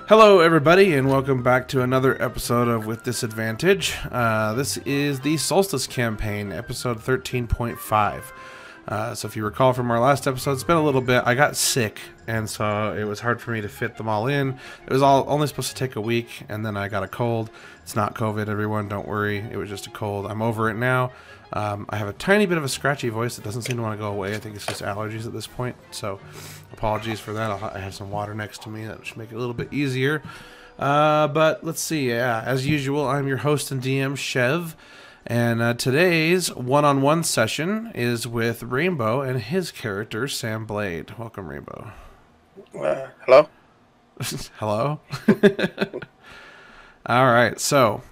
Hello everybody and welcome back to another episode of With Disadvantage. This is the Solstice campaign, episode 13.5. So if you recall from our last episode, it's been a little bit. I got sick and so it was hard for me to fit them all in. It was all only supposed to take a week and then I got a cold. It's not COVID, everyone, don't worry. It was just a cold. I'm over it now. I have a tiny bit of a scratchy voice that doesn't seem to want to go away. I think it's just allergies at this point, so apologies for that. I have some water next to me. That should make it a little bit easier. But let's see. Yeah, as usual, I'm your host and DM, Chev, and today's one-on-one session is with Rainbow and his character, Sam Blade. Welcome, Rainbow. Hello? Hello? All right, so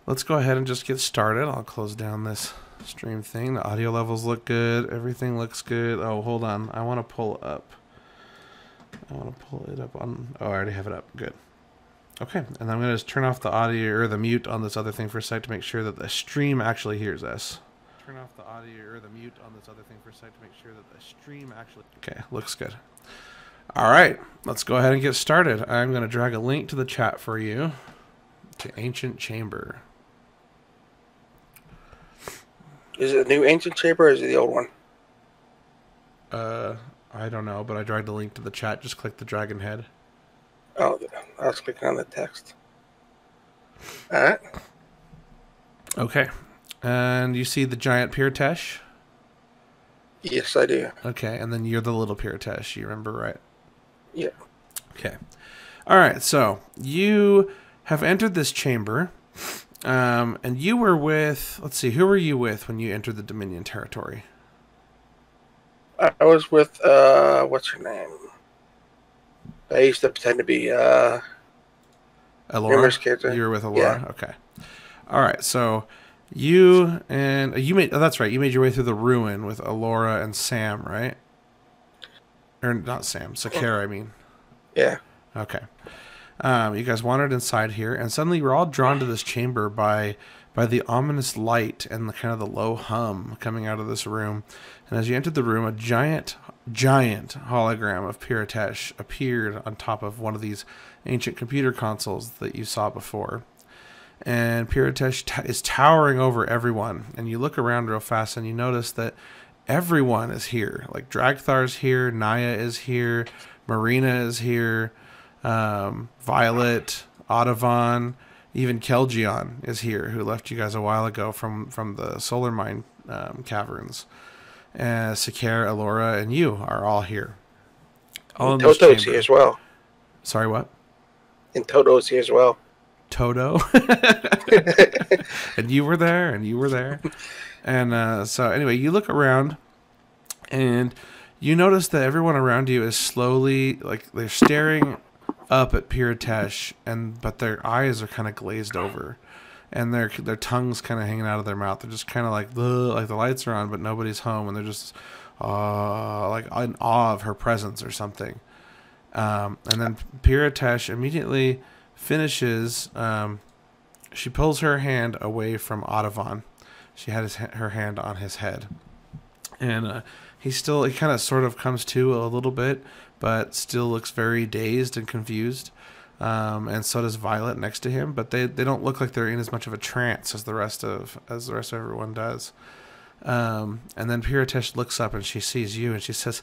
let's go ahead and just get started. I'll close down this stream thing. The audio levels look good. Everything looks good. Oh, hold on. I want to pull up. I want to pull it up on... Oh, I already have it up. Good. Okay, and I'm going to just turn off the audio or the mute on this other thing for a sec to make sure that the stream actually hears us. Turn off the audio or the mute on this other thing for a sec to make sure that the stream actually... Okay, looks good. All right, let's go ahead and get started. I'm going to drag a link to the chat for you to Ancient Chamber. Is it a new ancient chamber or is it the old one? I don't know, but I dragged the link to the chat. Just click the dragon head. Oh, I was clicking on the text. Alright. Okay. And you see the giant Pirtesh? Yes, I do. Okay, and then you're the little Pirtesh. You remember, right? Yeah. Okay. All right, so you have entered this chamber. And you were with, let's see, who were you with when you entered the Dominion territory? I was with, what's her name? I used to pretend to be, Alora? character. You were with Alora? Yeah. Okay. All right, so you made, oh, that's right, you made your way through the ruin with Alora and Sam, right? Or not Sam, Sakara, I mean. Yeah. Okay. You guys wandered inside here, and suddenly you're all drawn to this chamber by the ominous light and the kind of the low hum coming out of this room. And as you entered the room, a giant hologram of Pirtesh appeared on top of one of these ancient computer consoles that you saw before. And Pirtesh is towering over everyone. And you look around real fast, and you notice that everyone is here. Like Dragthar's here, Naya is here, Marina is here. Violet, Audavon, even Kelgion is here, who left you guys a while ago from the solar mine caverns. Sakara, Alora, and you are all here. All in this Toto's chamber. here as well. Sorry, what? And Toto's here as well. Toto? And you were there, and you were there. And so anyway, you look around, and you notice that everyone around you is slowly, like, they're staring up at Pirtesh, but their eyes are kind of glazed over, and their tongues kind of hanging out of their mouth. They're just kind of like the lights are on, but nobody's home, and they're just like in awe of her presence or something. And then Pirtesh immediately finishes. She pulls her hand away from Audavon. She had her hand on his head, and he kind of sort of comes to a little bit, but still looks very dazed and confused. And so does Violet next to him, but they don't look like they're in as much of a trance as the rest of everyone does. And then Pirtesh looks up and she sees you and she says,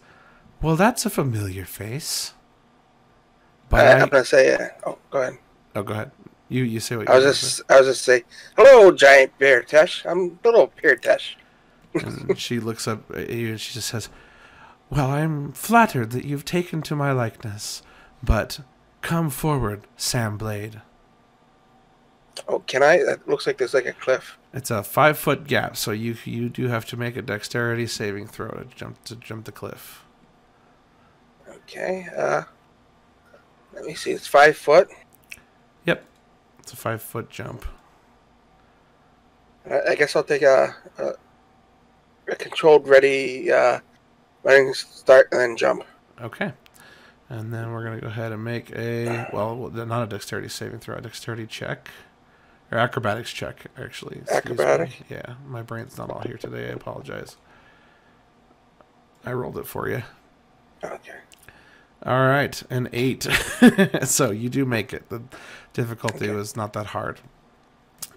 "Well, that's a familiar face." But I'm gonna say, oh, go ahead. Oh, go ahead. You say what I was just say, hello, giant Pirtesh. I'm little Pirtesh. And she looks up at you and she just says, "Well, I'm flattered that you've taken to my likeness, but come forward, Sam Blade." Oh, can I? That looks like there's like a cliff. It's a 5-foot gap, so you do have to make a dexterity saving throw to jump the cliff. Okay. Let me see. It's 5 foot. Yep, it's a 5-foot jump. I guess I'll take a controlled, ready, running start and then jump. Okay. And then we're going to go ahead and make a, well, not a dexterity saving throw, a dexterity check. Or acrobatics check, actually. Acrobatic? Yeah, my brain's not all here today. I apologize. I rolled it for you. Okay. All right, an 8. So you do make it. The difficulty was not that hard.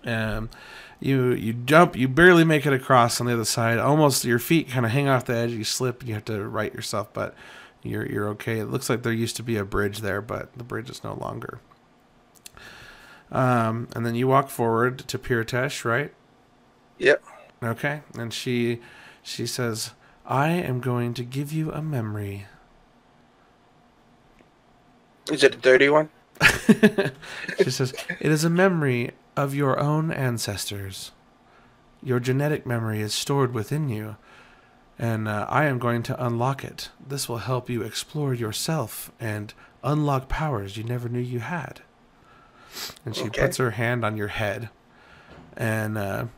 You jump, you barely make it across on the other side. Almost your feet kind of hang off the edge. You slip, and you have to right yourself, but you're okay. It looks like there used to be a bridge there, but the bridge is no longer. And then you walk forward to Piritesh, right? Yep. Okay, and she says, "I am going to give you a memory." Is it a dirty one? She says, "It is a memory of your own ancestors. Your genetic memory is stored within you, and I am going to unlock it. This will help you explore yourself and unlock powers you never knew you had." And she puts her hand on your head, and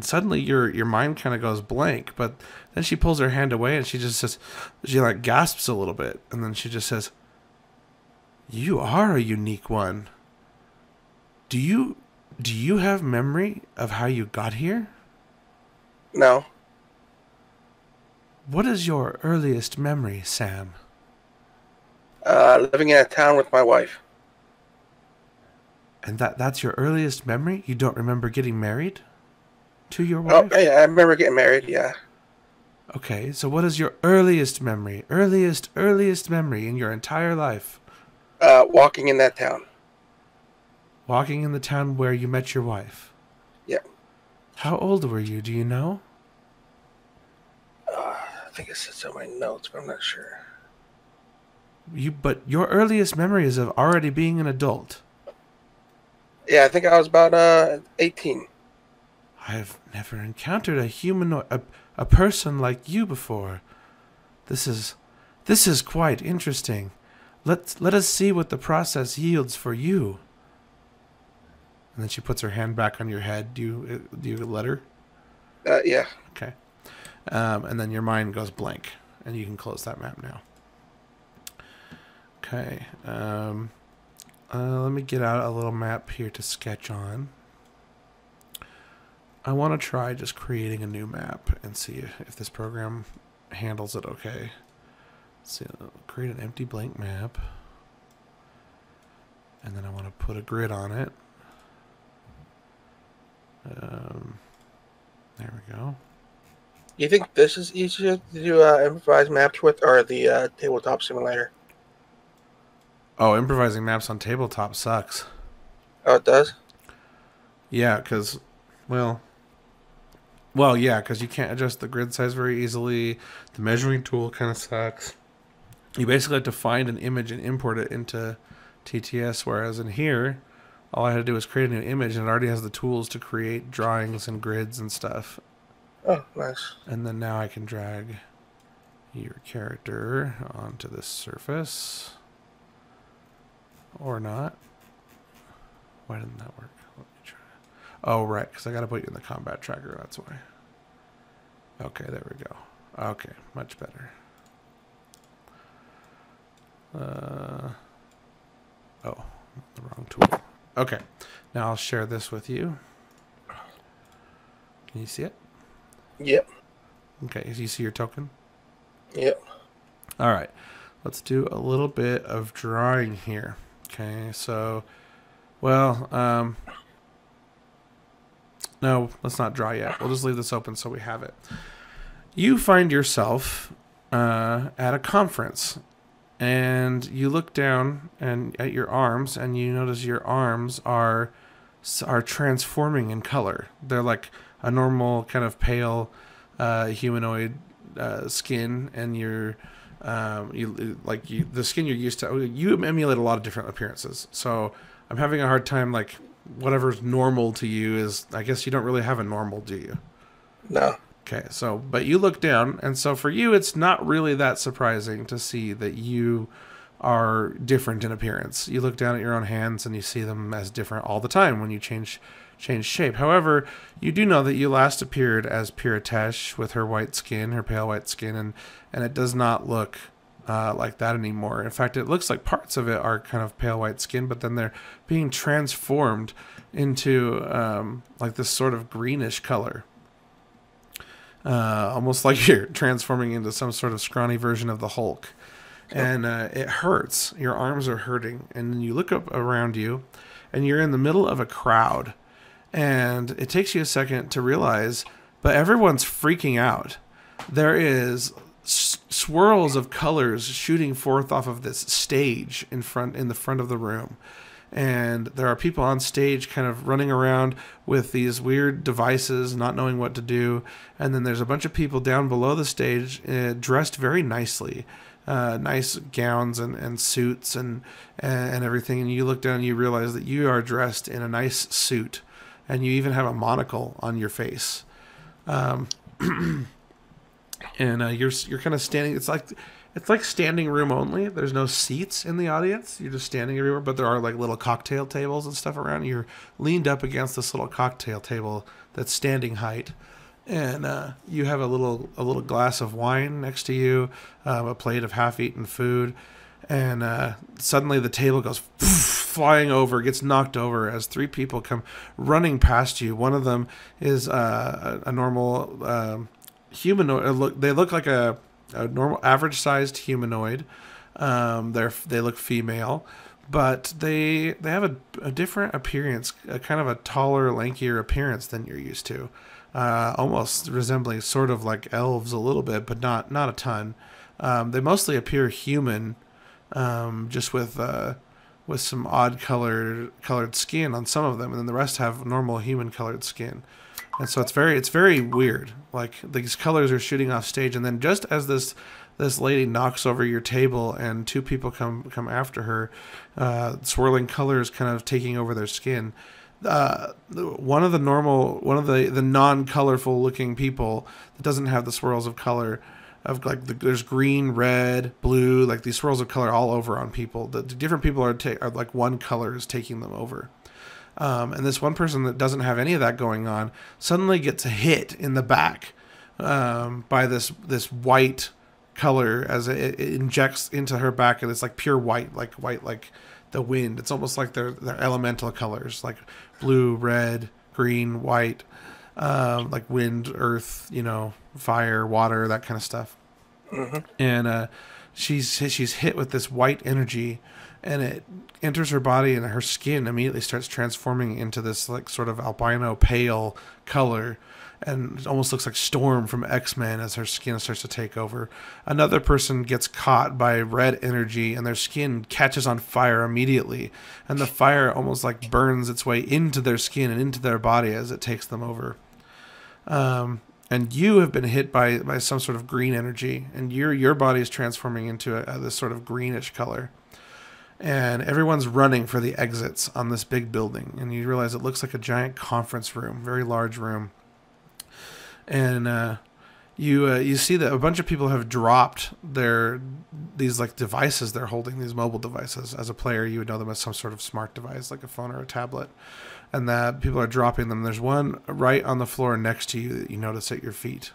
suddenly your mind kind of goes blank. But then she pulls her hand away, and she just says, she like gasps a little bit, and then she just says, "You are a unique one. Do you have memory of how you got here?" No. "What is your earliest memory, Sam?" Living in a town with my wife. "And that's your earliest memory? You don't remember getting married to your wife?" Oh, yeah, I remember getting married, yeah. Okay, so what is your earliest memory? Earliest memory in your entire life? Walking in that town. Walking in the town where you met your wife? Yeah. How old were you? Do you know? I think it says on my notes, but I'm not sure. But your earliest memory is of already being an adult. Yeah, I think I was about 18. I've never encountered a humanoid, a person like you before. This is quite interesting. Let us see what the process yields for you. And then she puts her hand back on your head. Do you let her? Yeah. Okay. And then your mind goes blank, and you can close that map now. Okay. Let me get out a little map here to sketch on. I want to try just creating a new map and see if this program handles it okay. Let's see, create an empty blank map. And then I want to put a grid on it. There we go. You think this is easier to do improvise maps with, or the tabletop simulator? Oh, improvising maps on tabletop sucks. Oh, it does? Yeah, because, yeah, because you can't adjust the grid size very easily. The measuring tool kind of sucks. You basically have to find an image and import it into TTS, whereas in here, all I had to do was create a new image, and it already has the tools to create drawings and grids and stuff. Oh, nice. And then now I can drag your character onto this surface. Or not. Why didn't that work? Let me try. Oh, right, because I got to put you in the combat tracker, that's why. Okay, there we go. Okay, much better. Oh, the wrong tool. Okay, now I'll share this with you. Can you see it? Yep. Okay, you see your token? Yep. All right, let's do a little bit of drawing here. Okay, so, well, no, let's not draw yet. We'll just leave this open so we have it. You find yourself at a conference, and you look down at your arms, and you notice your arms are transforming in color. They're like a normal kind of pale humanoid skin, and the skin you're used to. You emulate a lot of different appearances, so I'm having a hard time, like, whatever's normal to you is, I guess you don't really have a normal, do you? No. Okay, so, but you look down, and so for you, it's not really that surprising to see that you are different in appearance. You look down at your own hands, and you see them as different all the time when you change shape. However, you do know that you last appeared as Piritesh with her white skin, her pale white skin, and it does not look like that anymore. In fact, it looks like parts of it are kind of pale white skin, but then they're being transformed into like this sort of greenish color. Almost like you're transforming into some sort of scrawny version of the Hulk. and it hurts. Your arms are hurting, and then you look up around you, and you're in the middle of a crowd, and it takes you a second to realize, but everyone's freaking out. There is swirls of colors shooting forth off of this stage in the front of the room, and there are people on stage kind of running around with these weird devices, not knowing what to do. And then there's a bunch of people down below the stage, dressed very nicely, nice gowns and suits and everything. And you look down and you realize that you are dressed in a nice suit, and you even have a monocle on your face. And you're kind of standing. It's like standing room only. There's no seats in the audience. You're just standing everywhere, but there are like little cocktail tables and stuff around. You're leaned up against this little cocktail table that's standing height, and you have a little glass of wine next to you, a plate of half-eaten food, and suddenly the table goes flying over, gets knocked over as three people come running past you. One of them is a normal humanoid. They look like a normal average-sized humanoid. They look female, but they have a different appearance, a kind of a taller, lankier appearance than you're used to, almost resembling sort of like elves a little bit, but not a ton. They mostly appear human, just with some odd colored skin on some of them, and then the rest have normal human colored skin. And so it's very weird. Like, these colors are shooting off stage, and then just as this lady knocks over your table and two people come after her, swirling colors kind of taking over their skin. One of the non-colorful looking people that doesn't have the swirls of color, there's green, red, blue, like these swirls of color all over on people. The different people are like one color is taking them over. And this one person that doesn't have any of that going on suddenly gets hit in the back by this white color as it injects into her back, and it's like pure white like the wind. It's almost like they're elemental colors, like blue, red, green, white, like wind, earth, fire, water, that kind of stuff. Mm-hmm. And she's hit with this white energy, and it enters her body, and her skin immediately starts transforming into this like sort of albino pale color, and it almost looks like Storm from X-Men as her skin starts to take over. Another person gets caught by red energy, and their skin catches on fire immediately, and the fire almost like burns its way into their skin and into their body as it takes them over. And you have been hit by some sort of green energy, and your body is transforming into this sort of greenish color. And everyone's running for the exits on this big building, and you realize it looks like a giant conference room, very large room. And you see that a bunch of people have dropped these like devices they're holding, these mobile devices. As a player, you would know them as some sort of smart device, like a phone or a tablet, and that people are dropping them. There's one right on the floor next to you that you notice at your feet.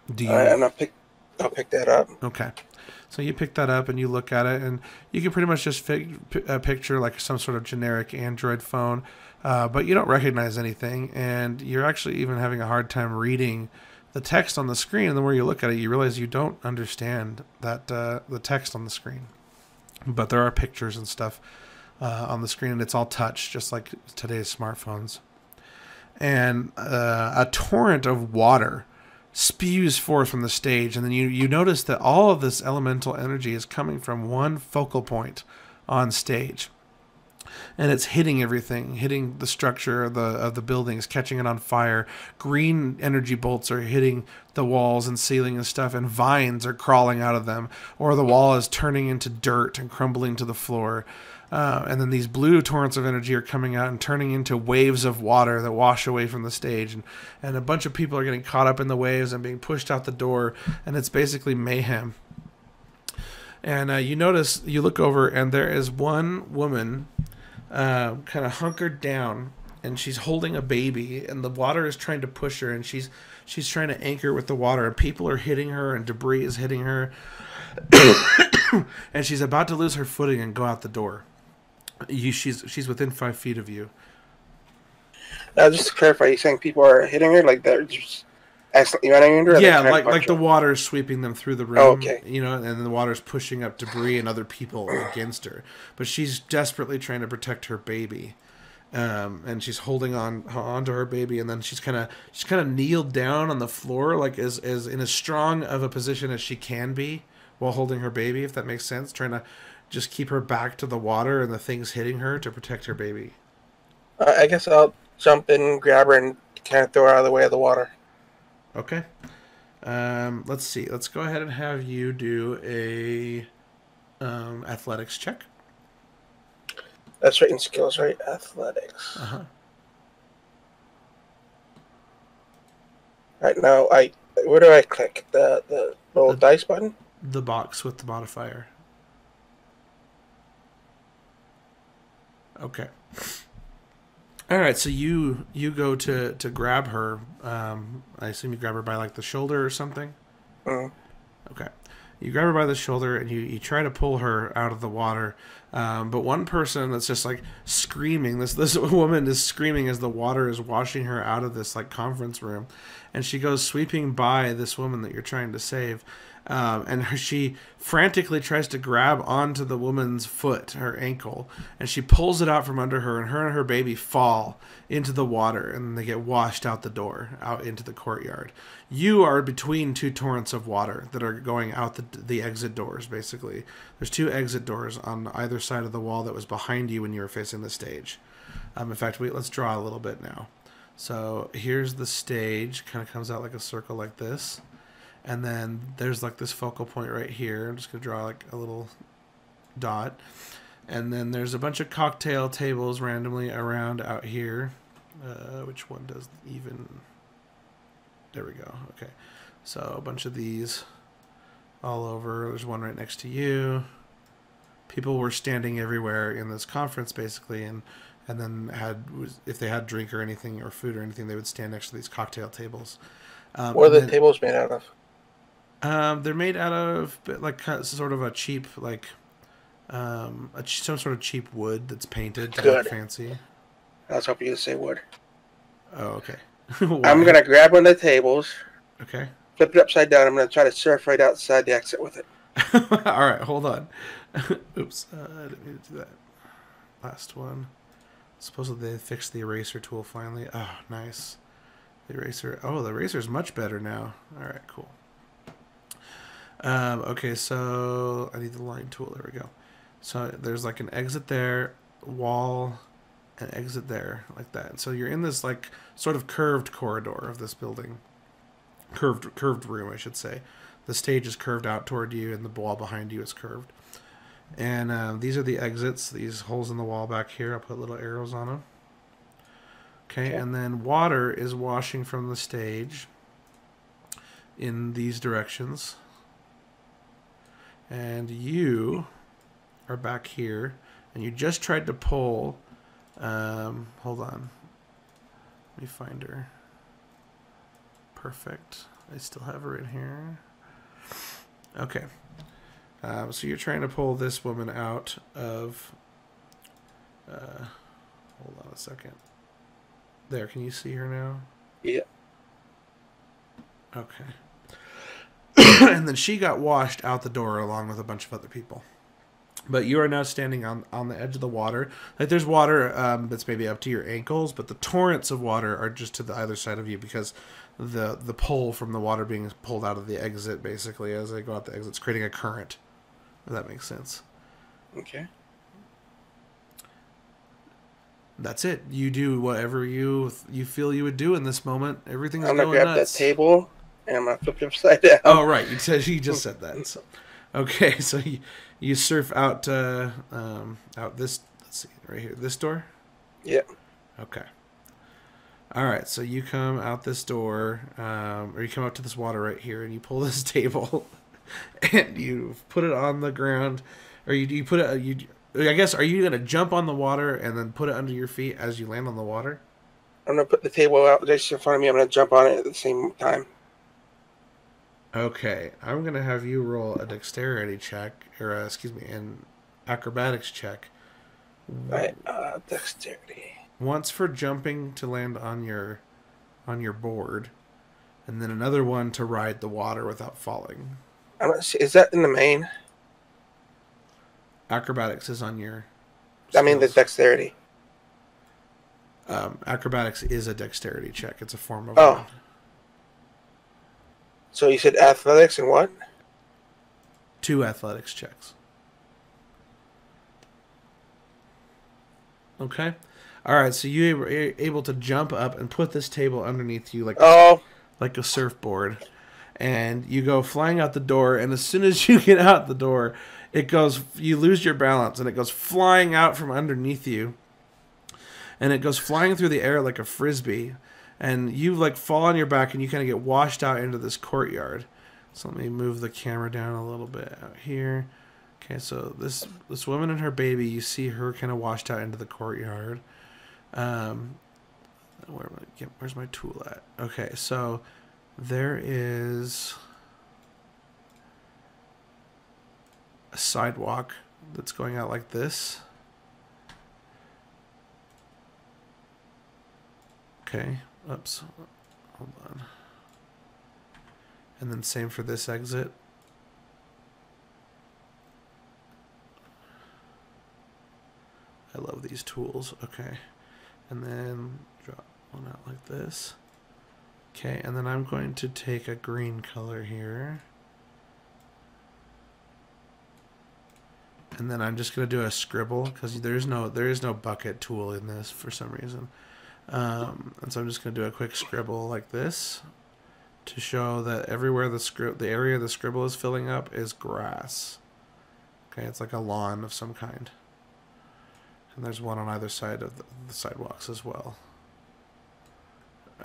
I'll pick that up. Okay. So you pick that up and you look at it, and you can pretty much just picture like some sort of generic Android phone, but you don't recognize anything, and you're actually even having a hard time reading the text on the screen. And the more you look at it, you realize you don't understand that the text on the screen, but there are pictures and stuff on the screen, and it's all touch, just like today's smartphones. And a torrent of water spews forth from the stage, and then you notice that all of this elemental energy is coming from one focal point on stage, and it's hitting everything, hitting the structure of the buildings, catching it on fire. Green energy bolts are hitting the walls and ceiling and stuff, and vines are crawling out of them, or the wall is turning into dirt and crumbling to the floor. And then these blue torrents of energy are coming out and turning into waves of water that wash away from the stage. And a bunch of people are getting caught up in the waves and being pushed out the door. And it's basically mayhem. And you look over, and there is one woman kind of hunkered down, and she's holding a baby, and the water is trying to push her, and she's trying to anchor with the water, and people are hitting her, and debris is hitting her. And she's about to lose her footing and go out the door. She's within 5 feet of you. Just to clarify, you're saying people are hitting her like they're just accidentally running into her? Or Yeah, trying to like punch the her? water's sweeping them through the Oh, room, okay. you know, and the water's pushing up debris and other people against her. But she's desperately trying to protect her baby, and she's holding onto her baby, and then she's kind of kneeled down on the floor, like as in as strong of a position as she can be while holding her baby, if that makes sense. Trying to just keep her back to the water and the things hitting her to protect her baby. I guess I'll jump in, grab her, and kind of throw her out of the way of the water. Okay. Let's see. Let's go ahead and have you do a athletics check. That's right in skills, right? Athletics. Uh huh. Right now, where do I click? The little The dice button? the box with the modifier. Okay. All right. So you go to grab her. I assume you grab her by like the shoulder or something. Mm. Okay. You grab her by the shoulder and you try to pull her out of the water. But one person that's just like screaming, this woman is screaming as the water is washing her out of this like conference room. And she goes sweeping by this woman that you're trying to save. She frantically tries to grab onto the woman's foot, her ankle, and she pulls it out from under her, and her baby fall into the water, and they get washed out the door, out into the courtyard. You are between two torrents of water that are going out the exit doors, basically. There's two exit doors on either side of the wall that was behind you when you were facing the stage. In fact, let's draw a little bit now. So here's the stage, kind of comes out like a circle like this. And then there's like this focal point right here. I'm just going to draw like a little dot. And then there's a bunch of cocktail tables randomly around out here. Which one does even... There we go. Okay. So a bunch of these all over. There's one right next to you. People were standing everywhere in this conference basically, and then if they had drink or anything or food or anything, they would stand next to these cocktail tables. What are the tables made out of? They're made out of like sort of a cheap some sort of cheap wood that's painted to look fancy. I was hoping you'd say wood. Oh, okay. I'm gonna grab one of the tables. Okay. Flip it upside down. I'm gonna try to surf right outside the exit with it. All right, hold on. Oops, I didn't mean to do that. Last one. Supposedly they fixed the eraser tool finally. Oh, nice. The eraser. Oh, the eraser's much better now. All right, cool. Okay, so I need the line tool. There we go. So there's like an exit there, wall, an exit there, like that. So you're in this like sort of curved corridor of this building. Curved room, I should say. The stage is curved out toward you, and the wall behind you is curved. And these are the exits. These holes in the wall back here. I'll put little arrows on them. Okay, and then water is washing from the stage in these directions. And you are back here, and you just tried to pull. Hold on. Let me find her. Perfect. I still have her in here. Okay. So you're trying to pull this woman out of... hold on a second. There, can you see her now? Yeah. Okay. And then she got washed out the door along with a bunch of other people. But you are now standing on the edge of the water. Like there's water that's maybe up to your ankles, but the torrents of water are just to the either side of you because the pull from the water being pulled out of the exit, basically, as they go out the exit, it's creating a current. If that makes sense. Okay. That's it. You do whatever you feel you would do in this moment. Everything's going nuts. I'm gonna grab that table and I'm gonna flip it upside down. Oh right, you just said that. So, okay, so you surf out out this. Let's see, right here, this door. Yeah. Okay. All right, so you come out this door, or you come up to this water right here, and you pull this table, and you put it on the ground, or you put it. I guess, are you gonna jump on the water and then put it under your feet as you land on the water? I'm gonna put the table out just in front of me. I'm gonna jump on it at the same time. Okay, I'm gonna have you roll a dexterity check, or excuse me, an acrobatics check. Right, dexterity. Once for jumping to land on your board, and then another one to ride the water without falling. Is that in the main? Acrobatics is on your I mean, the skills. dexterity. Acrobatics is a dexterity check. It's a form of Oh. one. So you said athletics and what? 2 athletics checks. Okay. All right. So you were able to jump up and put this table underneath you like a surfboard, and you go flying out the door. And as soon as you get out the door, it goes. You lose your balance, and it goes flying out from underneath you, and it goes flying through the air like a frisbee, and you like fall on your back, and you kind of get washed out into this courtyard. So let me move the camera down a little bit out here. Okay, so this woman and her baby, you see her kind of washed out into the courtyard. Where's my tool at? Okay, so there is a sidewalk that's going out like this. Okay, oops, hold on. And then same for this exit. I love these tools. Okay. And then drop one out like this. Okay, and then I'm going to take a green color here. And then I'm just going to do a scribble because there is no bucket tool in this for some reason. And so I'm just going to do a quick scribble like this to show that everywhere the area the scribble is filling up is grass. Okay, it's like a lawn of some kind. And there's one on either side of the sidewalks as well.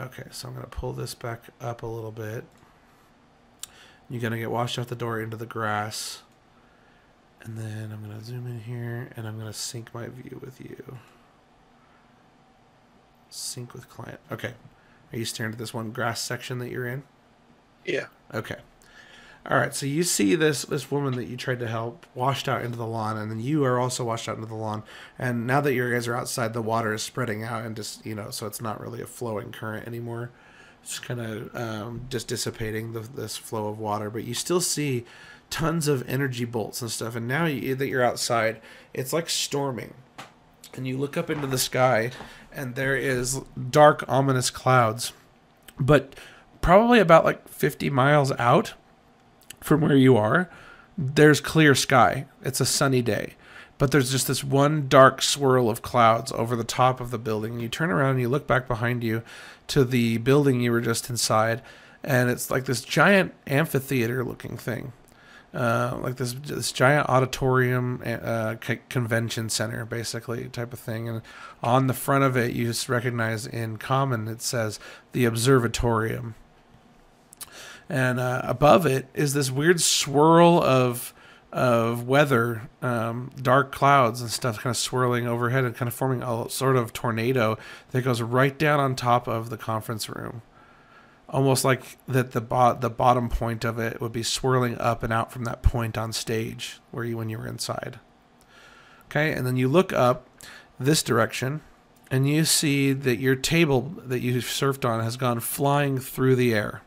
Okay, so I'm going to pull this back up a little bit. You're going to get washed out the door into the grass. And then I'm going to zoom in here, and I'm going to sync my view with you. Sync with client. Okay. Are you staring at this one grass section that you're in? Yeah. Okay. All right, so you see this woman that you tried to help washed out into the lawn, and then you are also washed out into the lawn. And now that you guys are outside, the water is spreading out and just, so it's not really a flowing current anymore. It's kind of just dissipating this flow of water. But you still see tons of energy bolts and stuff. And now that you're outside, it's like storming. And you look up into the sky, and there is dark, ominous clouds. But probably about like 50 miles out from where you are, there's clear sky. It's a sunny day. But there's just this one dark swirl of clouds over the top of the building. And you turn around and you look back behind you to the building you were just inside. And it's like this giant amphitheater looking thing. Like this giant auditorium convention center, basically, type of thing. And on the front of it, you just recognize in common, it says the Observatorium. And above it is this weird swirl of weather, dark clouds and stuff kind of swirling overhead and kind of forming a sort of tornado that goes right down on top of the conference room. Almost like that the bottom point of it would be swirling up and out from that point on stage when you were inside. Okay, and then you look up this direction and you see that your table that you surfed on has gone flying through the air.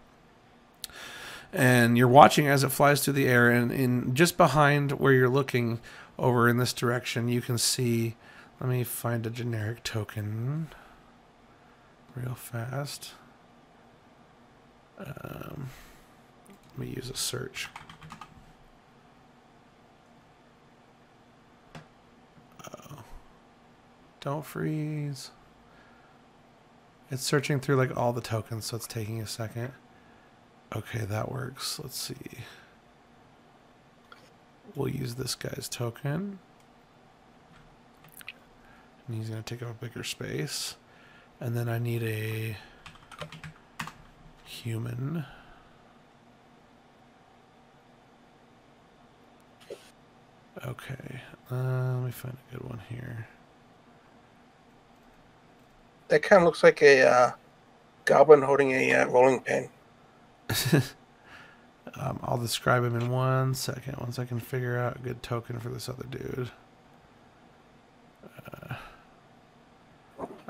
And you're watching as it flies through the air, and in just behind where you're looking over in this direction, you can see, let me find a generic token real fast. Let me use a search. Uh-oh. Don't freeze. It's searching through like all the tokens, so it's taking a second. Okay, that works. Let's see. We'll use this guy's token. And he's going to take up a bigger space. And then I need a human. Okay. Let me find a good one here. That kind of looks like a goblin holding a rolling pin. I'll describe him in 1 second once I can figure out a good token for this other dude.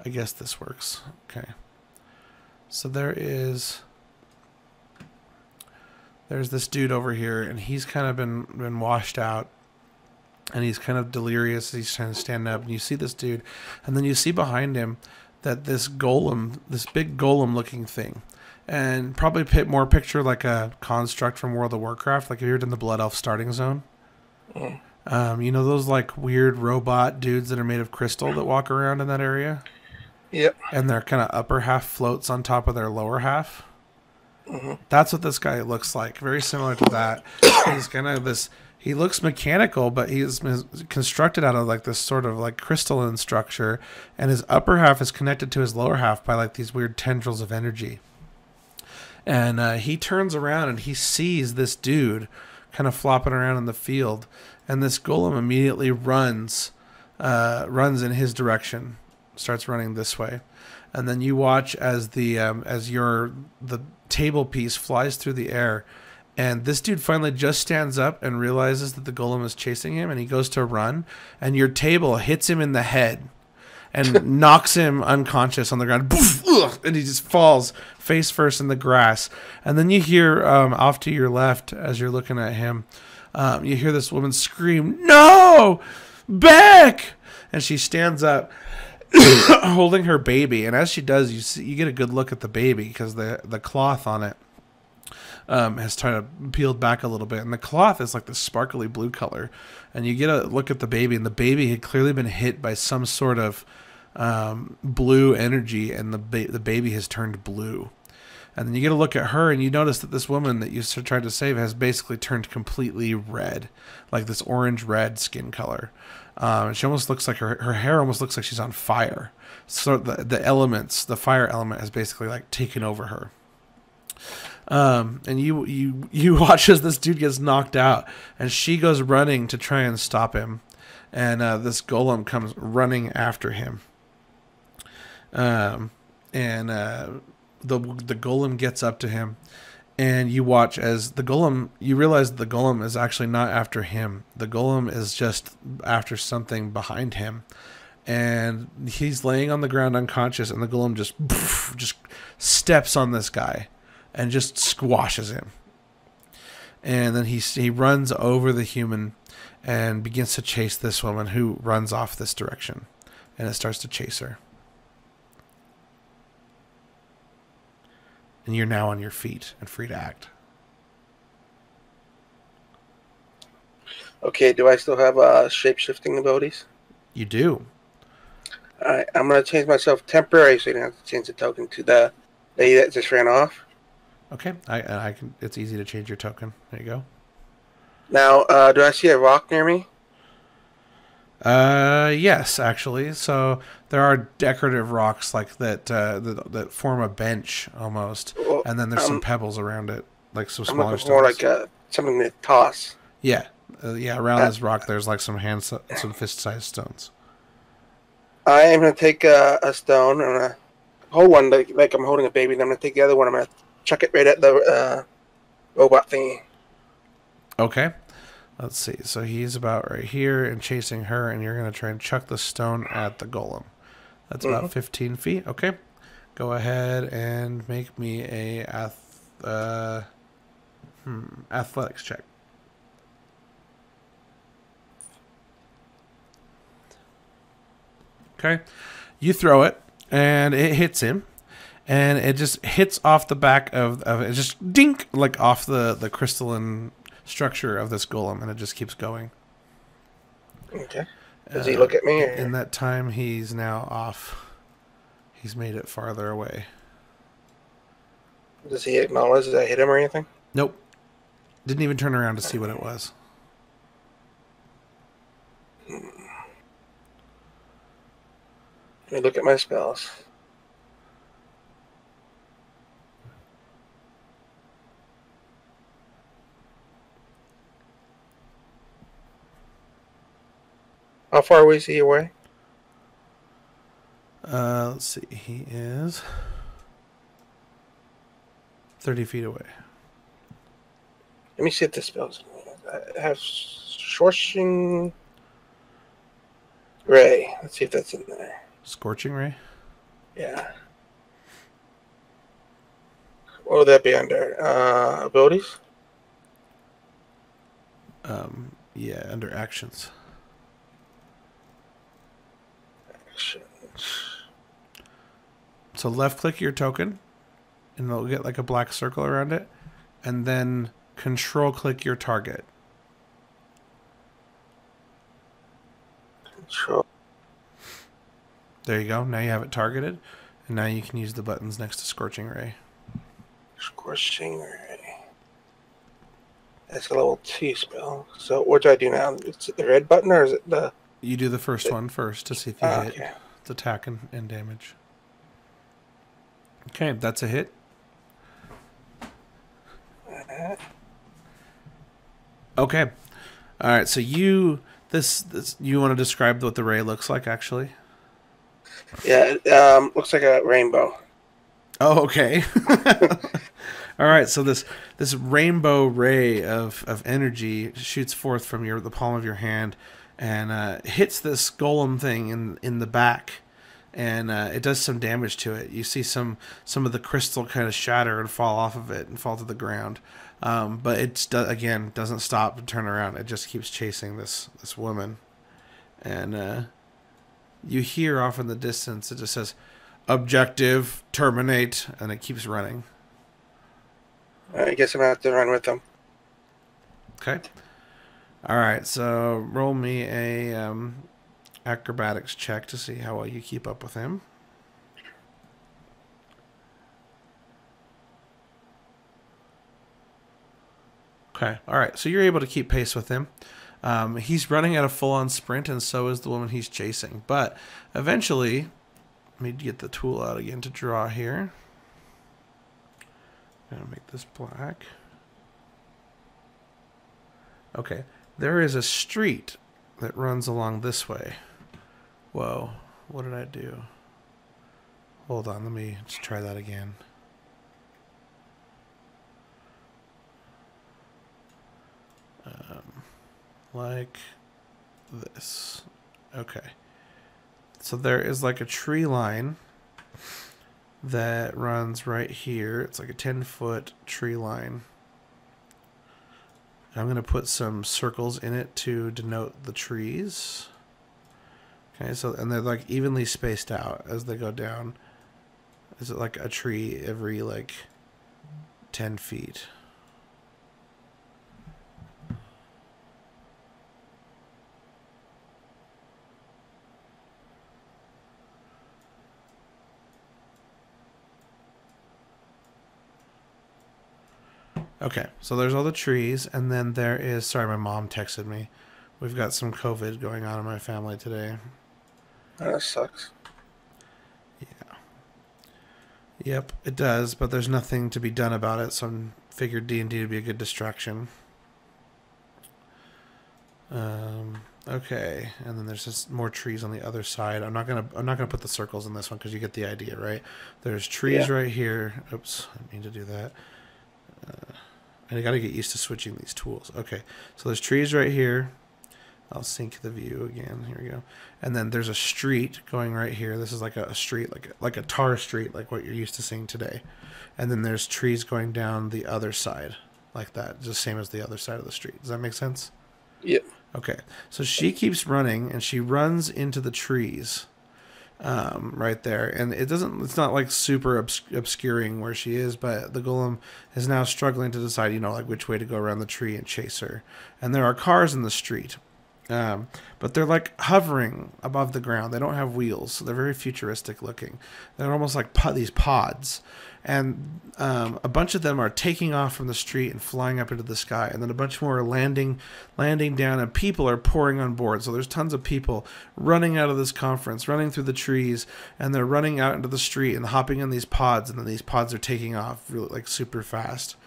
I guess this works. Okay. So there is there's this dude over here, and he's kind of been washed out, and he's kind of delirious. He's trying to stand up, and you see this dude, and then you see behind him that this golem, this big golem-looking thing, and probably more picture like a construct from World of Warcraft, like if you're in the Blood Elf starting zone. You know those like weird robot dudes that are made of crystal that walk around in that area? Yep. And their kind of upper half floats on top of their lower half. That's what this guy looks like. Very similar to that. He's kind of this. He looks mechanical, but he's constructed out of like this sort of like crystalline structure, and his upper half is connected to his lower half by like these weird tendrils of energy. And he turns around and he sees this dude kind of flopping around in the field, and this golem immediately runs in his direction, starts running this way, and then you watch as the table piece flies through the air, and this dude finally just stands up and realizes that the golem is chasing him, and he goes to run, and your table hits him in the head and knocks him unconscious on the ground. Poof, ugh, and he just falls face first in the grass. And then you hear off to your left, as you're looking at him, you hear this woman scream, "No! Beck!" And she stands up holding her baby. And as she does, you get a good look at the baby because the cloth on it has kind of peeled back a little bit, and the cloth is like this sparkly blue color, and you get a look at the baby, and the baby had clearly been hit by some sort of blue energy, and the baby has turned blue. And then you get a look at her, and you notice that this woman that you tried to save has basically turned completely red, like this orange-red skin color. She almost looks like her hair almost looks like she's on fire. So the fire element has basically like taken over her. And you watch as this dude gets knocked out, and she goes running to try and stop him, and this golem comes running after him. The golem gets up to him, and you watch as you realize the golem is actually not after him. The golem is just after something behind him, and he's laying on the ground unconscious, and the golem just steps on this guy and just squashes him. And then he runs over the human and begins to chase this woman, who runs off this direction, and it starts to chase her. And you're now on your feet and free to act. Okay, do I still have shape-shifting abilities? You do. Alright, I'm going to change myself temporarily, so you don't have to change the token to the lady that just ran off. Okay, I can. It's easy to change your token. There you go. Now, do I see a rock near me? Yes, actually. So there are decorative rocks like that that form a bench almost, Well, and then there's some pebbles around it, like some I'm smaller looking stones. more like something to toss. Yeah, around this rock, there's like some fist-sized stones. I am going to take a stone. I'm going to hold one like I'm holding a baby, and I'm going to take the other one. I'm going to chuck it right at the robot thingy. Okay. Let's see. So he's about right here and chasing her, and you're going to try and chuck the stone at the golem. That's about 15 feet. Okay. Go ahead and make me a athletics check. Okay. You throw it, and it hits him. And it just hits off the back of it, just dink, like off the crystalline structure of this golem, and it just keeps going. Okay. Does he look at me? Or? In that time, he's now off. He's made it farther away. Does he acknowledge that I hit him or anything? Nope. Didn't even turn around to see what it was. Let me look at my spells. How far away is he away? Let's see. He is 30 feet away. Let me see if this spells. I have Scorching Ray. Let's see if that's in there. Scorching Ray? Yeah. What would that be under? Abilities? Yeah, under actions. Actions. So left click your token, and it'll get like a black circle around it, and then control click your target. Control. There you go. Now you have it targeted, and now you can use the buttons next to Scorching Ray. Scorching Ray. That's a level 2 spell. So what do I do now? Is it the red button or is it the... You do the first one first to see if you hit. Okay. It's attack and damage. Okay, that's a hit. Okay. All right, so you you want to describe what the ray looks like actually? Yeah, it looks like a rainbow. Oh, okay. All right, so this rainbow ray of energy shoots forth from the palm of your hand and hits this golem thing in the back, and it does some damage to it. You see some of the crystal kind of shatter and fall off of it and fall to the ground, but it again doesn't stop and turn around. It just keeps chasing this woman, and you hear off in the distance it just says, "Objective terminate," and it keeps running. I guess I'm going to have to run with them. Okay. All right, so roll me a acrobatics check to see how well you keep up with him. Okay, all right, so you're able to keep pace with him. He's running at a full-on sprint, and so is the woman he's chasing. But eventually, let me get the tool out again to draw here. I'm going to make this black. Okay, there is a street that runs along this way. Whoa, what did I do? Hold on, let me just try that again. Like this. Okay. So there is like a tree line that runs right here. It's like a 10-foot tree line. I'm going to put some circles in it to denote the trees. Okay, so, and they're like evenly spaced out as they go down. Is it like a tree every like 10 feet? Okay, so there's all the trees, and then there is... Sorry, my mom texted me. We've got some COVID going on in my family today. Oh, that sucks. Yeah. Yep, it does, but there's nothing to be done about it, so I figured D&D would be a good distraction. Okay, and then there's just more trees on the other side. I'm not gonna put the circles in this one because you get the idea, right? There's trees right here. Oops, I didn't mean to do that. I gotta get used to switching these tools. Okay, so there's trees right here. I'll sync the view again. Here we go. And then there's a street going right here. This is like a street, like a tar street, like what you're used to seeing today. And then there's trees going down the other side, like that, just same as the other side of the street. Does that make sense? Yep. Okay, so she keeps running, and she runs into the trees. Right there, and it's not like super obscuring where she is, but the golem is now struggling to decide, like which way to go around the tree and chase her. And there are cars in the street, but they're like hovering above the ground. They don't have wheels, so they're very futuristic looking. They're almost like these pods, and a bunch of them are taking off from the street and flying up into the sky, and then a bunch more are landing down, and people are pouring on board. So there's tons of people running out of this conference, running through the trees, and they're running out into the street and hopping in these pods, and then these pods are taking off really like super fast,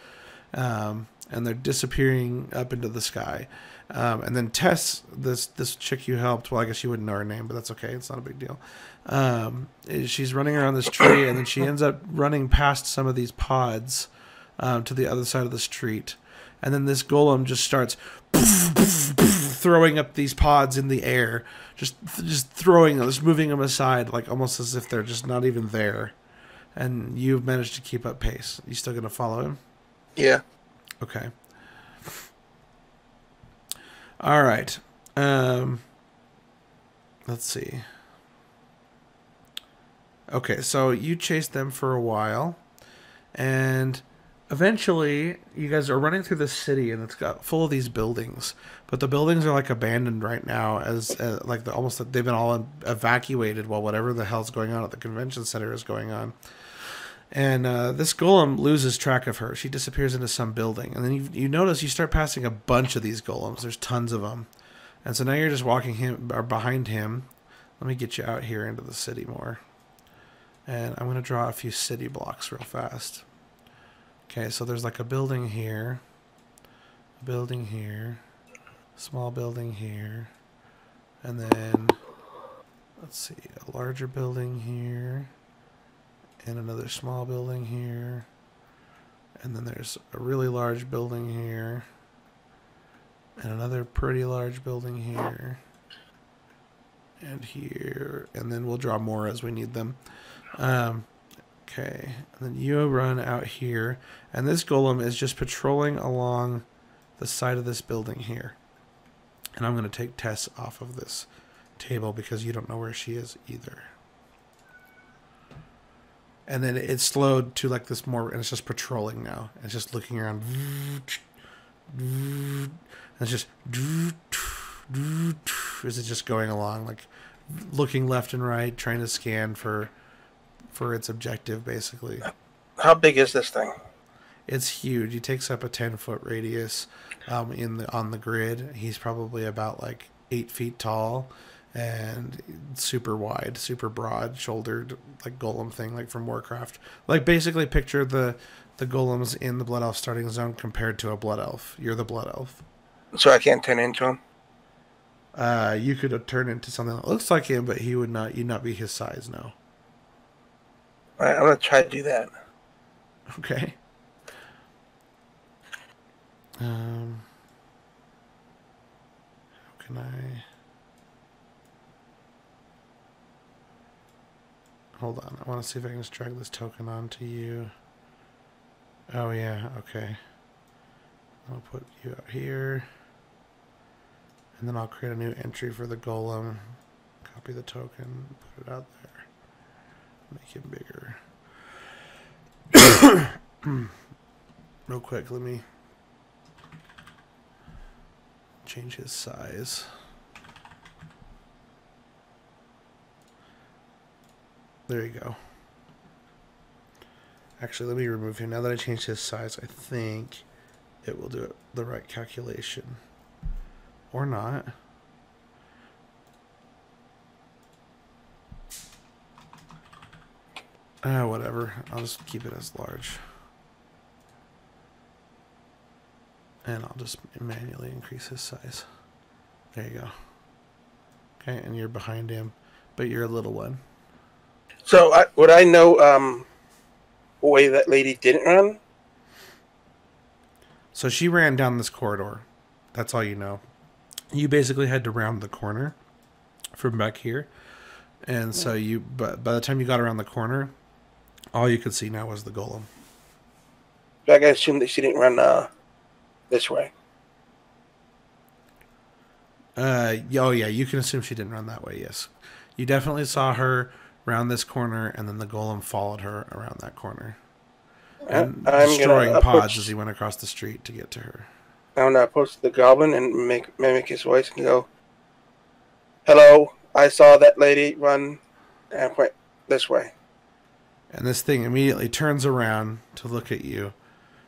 and they're disappearing up into the sky. And then Tess, this chick you helped, well, I guess you wouldn't know her name, but that's okay. It's not a big deal. She's running around this tree, and then she ends up running past some of these pods to the other side of the street. And then this golem just starts throwing up these pods in the air, just moving them aside, like almost as if they're just not even there. And you've managed to keep up pace. You still going to follow him? Yeah. Okay. All right. Let's see. Okay, so you chased them for a while, and eventually you guys are running through the city, and it's got full of these buildings. But the buildings are like abandoned right now, as like almost like they've been all evacuated while whatever the hell's going on at the convention center is going on. And this golem loses track of her. She disappears into some building, and then you notice you start passing a bunch of these golems. There's tons of them, and so now you're just walking him or behind him. Let me get you out here into the city more. And I'm going to draw a few city blocks real fast. Okay, so there's like a building here, small building here, and then, let's see, a larger building here, and another small building here, and then there's a really large building here, and another pretty large building here, and here, and then we'll draw more as we need them. Okay, and then you run out here, and this golem is just patrolling along the side of this building here. And I'm going to take Tess off of this table because you don't know where she is either. And then it's slowed to like this more, and it's just patrolling now. It's just looking around. And it's just, is it just going along, like looking left and right, trying to scan for its objective, basically. How big is this thing? It's huge. He takes up a 10-foot radius on the grid. He's probably about like 8 feet tall and super wide, super broad shouldered, like golem thing, like from Warcraft. Like basically picture the golems in the Blood Elf starting zone compared to a Blood Elf. You're the Blood Elf. So I can't turn into him? You could turn into something that looks like him, but you'd not be his size, no. All right, I'm going to try to do that. Okay. How can I... Hold on. I want to see if I can just drag this token onto you. Oh, yeah. Okay. I'll put you out here. And then I'll create a new entry for the golem. Copy the token. Put it out there. Make it bigger. Real quick, let me change his size. There you go. Actually, let me remove him. Now that I changed his size, I think it will do it the right calculation. Or not. Whatever. I'll just keep it as large. And I'll just manually increase his size. There you go. Okay, and you're behind him, but you're a little one. So would I know what way that lady didn't run? So she ran down this corridor. That's all you know. You basically had to round the corner from back here. And so but by the time you got around the corner, all you could see now was the golem. So I gotta assume that she didn't run this way. Oh yeah, you can assume she didn't run that way, yes. You definitely saw her round this corner, and then the golem followed her around that corner. And destroying pods as he went across the street to get to her. I'm gonna approach the goblin and mimic his voice and go, "Hello, I saw that lady run," and point this way. And this thing immediately turns around to look at you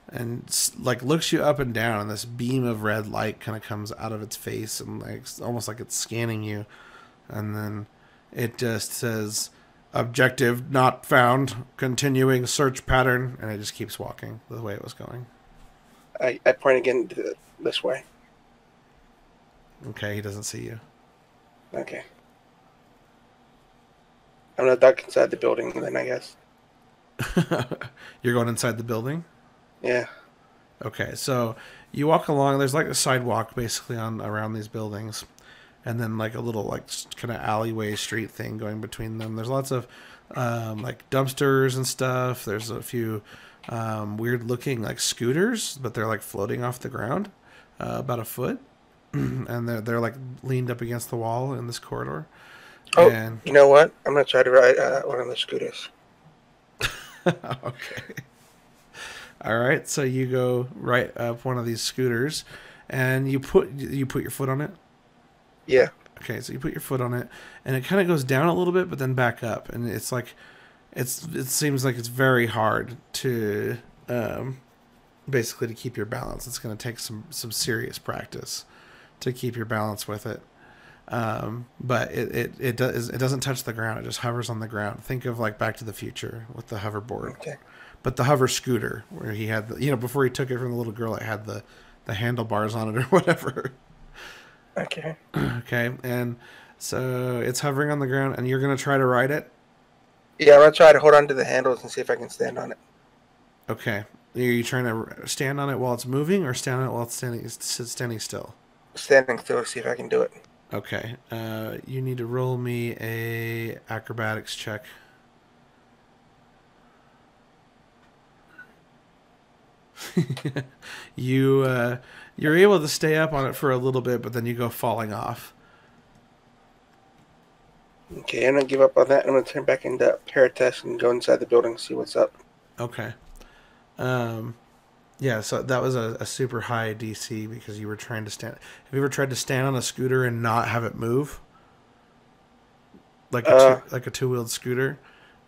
and like looks you up and down, and this beam of red light kind of comes out of its face and like almost like it's scanning you. And then it just says, "Objective not found, continuing search pattern," and it just keeps walking the way it was going. I point again to this way. Okay, he doesn't see you. Okay. I'm gonna duck inside the building then, I guess. You're going inside the building? Yeah. Okay, so you walk along. There's like a sidewalk basically around these buildings, and then like a little like kind of alleyway street thing going between them. There's lots of like dumpsters and stuff. There's a few weird looking like scooters, but they're like floating off the ground about a foot. and they're like leaned up against the wall in this corridor. Oh, And you know what? I'm gonna try to ride one of the scooters. okay. All right, so you go right up one of these scooters, and you put your foot on it. Yeah. Okay, so you put your foot on it, and it kind of goes down a little bit, but then back up, and it's like it seems like it's very hard to basically to keep your balance. It's going to take some serious practice to keep your balance with it. But it doesn't touch the ground. It just hovers on the ground. Think of like Back to the Future with the hoverboard. Okay. But the hover scooter, where he had before he took it from the little girl, it had the handlebars on it or whatever. Okay. Okay, and so it's hovering on the ground, and you're gonna try to ride it. Yeah, I'm gonna try to hold on to the handles and see if I can stand on it. Okay, are you trying to stand on it while it's moving, or stand on it while it's standing still? Standing still to see if I can do it. Okay, you need to roll me a acrobatics check. You're able to stay up on it for a little bit, but then you go falling off. Okay, I'm gonna give up on that. I'm gonna turn back into Paratest and go inside the building and see what's up. Okay. Yeah, so that was a super high DC because you were trying to stand. Have you ever tried to stand on a scooter and not have it move? Like a two-wheeled scooter?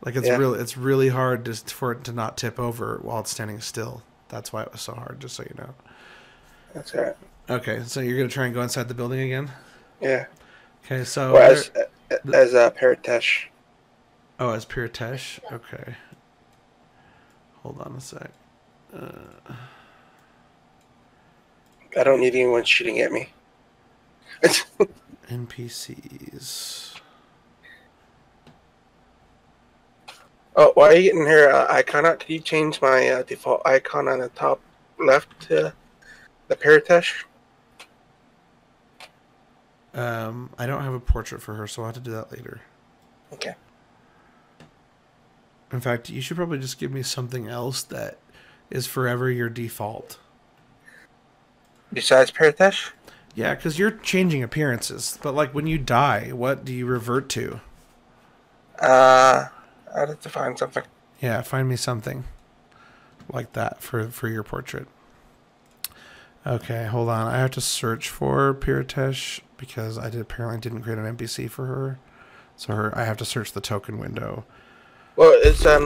Like it's really hard for it to not tip over while it's standing still. That's why it was so hard, just so you know. That's all right. Okay, so you're going to try and go inside the building again? Yeah. Okay, so... Well, as Paritesh. Oh, as Piritesh? Okay. Hold on a sec. I don't need anyone shooting at me. NPCs. Oh, while you're getting her icon out, could you change my default icon on the top left to the Paritesh? I don't have a portrait for her, so I'll have to do that later. Okay. In fact, you should probably just give me something else that is forever your default. Besides Paritesh? Yeah, because you're changing appearances. But, like, when you die, what do you revert to? I'd have to find something. Yeah, find me something like that for your portrait. Okay, hold on. I have to search for Piritesh because I apparently didn't create an NPC for her. So I have to search the token window. Well, it's on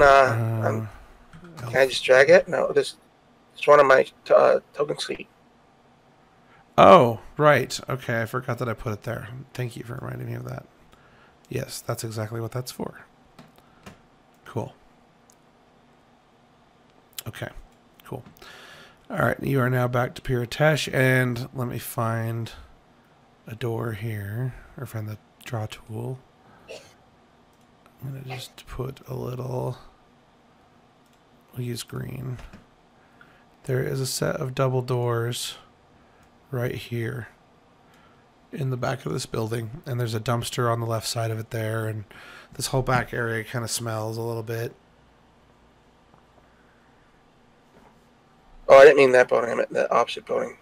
can I just drag it? No, it's one of my token suite. Oh, right. Okay, I forgot that I put it there. Thank you for reminding me of that. Yes, that's exactly what that's for. Cool. Okay, cool. All right, you are now back to Piritesh, and let me find a door here, or find the draw tool. I'm going to just put a little... We'll use green. There is a set of double doors right here in the back of this building, and there's a dumpster on the left side of it there, and this whole back area kind of smells a little bit. Oh, I didn't mean that building. I meant the opposite building.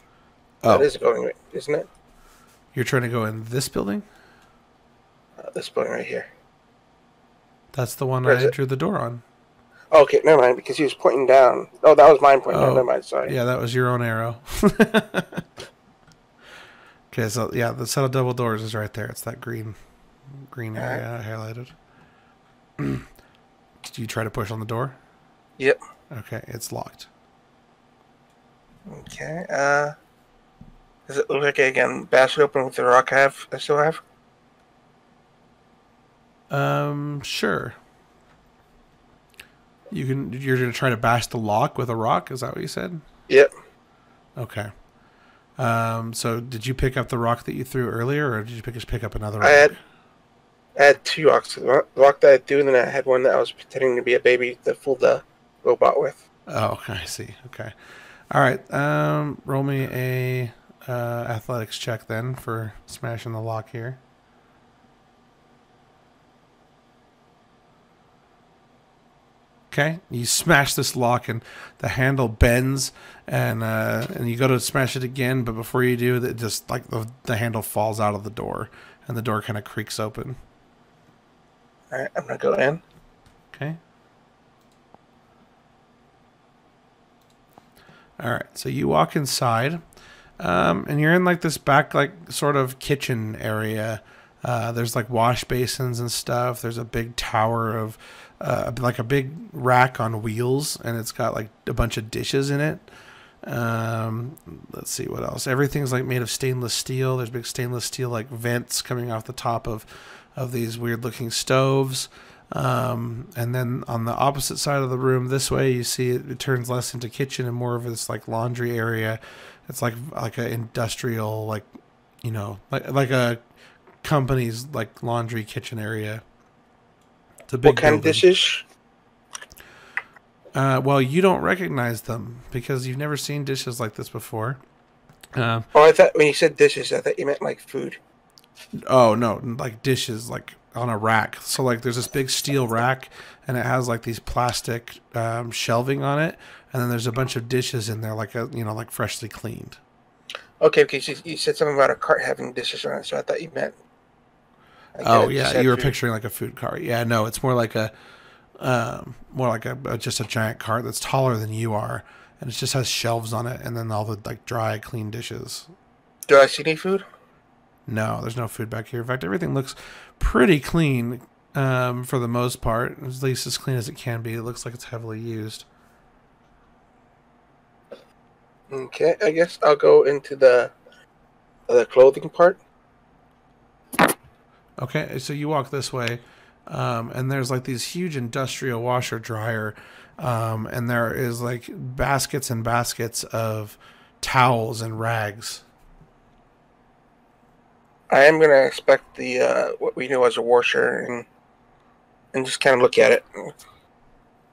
Oh. That is a building, isn't it? You're trying to go in this building? This building right here. That's the one I entered the door on. Oh, okay, never mind, because he was pointing down. Oh, that was mine pointing down. Never mind, sorry. Yeah, that was your own arrow. Okay, so yeah, the set of double doors is right there. It's that green area I highlighted. Did you try to push on the door? Yep. Okay, it's locked. Okay, does it look like I can bash it open with the rock I still have? Sure. You're gonna try to bash the lock with a rock, is that what you said? Yep. Okay. So did you pick up the rock that you threw earlier, or did you just pick up another rock? I had two rocks. The rock that I threw, and then I had one that I was pretending to be a baby to fool the robot with. Oh, okay, I see. Okay. All right. Roll me a athletics check then for smashing the lock here. Okay, you smash this lock and the handle bends, and you go to smash it again, but before you do, it just like the handle falls out of the door, and the door kind of creaks open. All right, I'm gonna go in. Okay. All right, so you walk inside, and you're in like this back, like sort of kitchen area. There's like wash basins and stuff. There's a big tower of, like a big rack on wheels, and it's got like a bunch of dishes in it. Let's see what else. Everything's like made of stainless steel. There's big stainless steel like vents coming off the top of these weird looking stoves. And then on the opposite side of the room, this way, you see it turns less into kitchen and more of this like laundry area. It's like an industrial, like, you know, like a company's like laundry kitchen area. It's a big What kind building. of dishes? Well, you don't recognize them because you've never seen dishes like this before. Oh, I thought when you said dishes, I thought you meant like food. Oh no, like dishes, like on a rack. So like there's this big steel rack, and it has like these plastic shelving on it, and then there's a bunch of dishes in there, like like freshly cleaned. Okay, because you said something about a cart having dishes on it, so I thought you meant. Oh yeah, you were picturing like a food cart. Yeah, no, it's more like a just a giant cart that's taller than you are, and it just has shelves on it, and then all the like dry, clean dishes. Do I see any food? No, there's no food back here. In fact, everything looks pretty clean for the most part, at least as clean as it can be. It looks like it's heavily used. Okay, I guess I'll go into the clothing part. Okay, so you walk this way, and there's like these huge industrial washer dryer, and there is like baskets and baskets of towels and rags. I am gonna expect the what we know as a washer and just kind of look at it.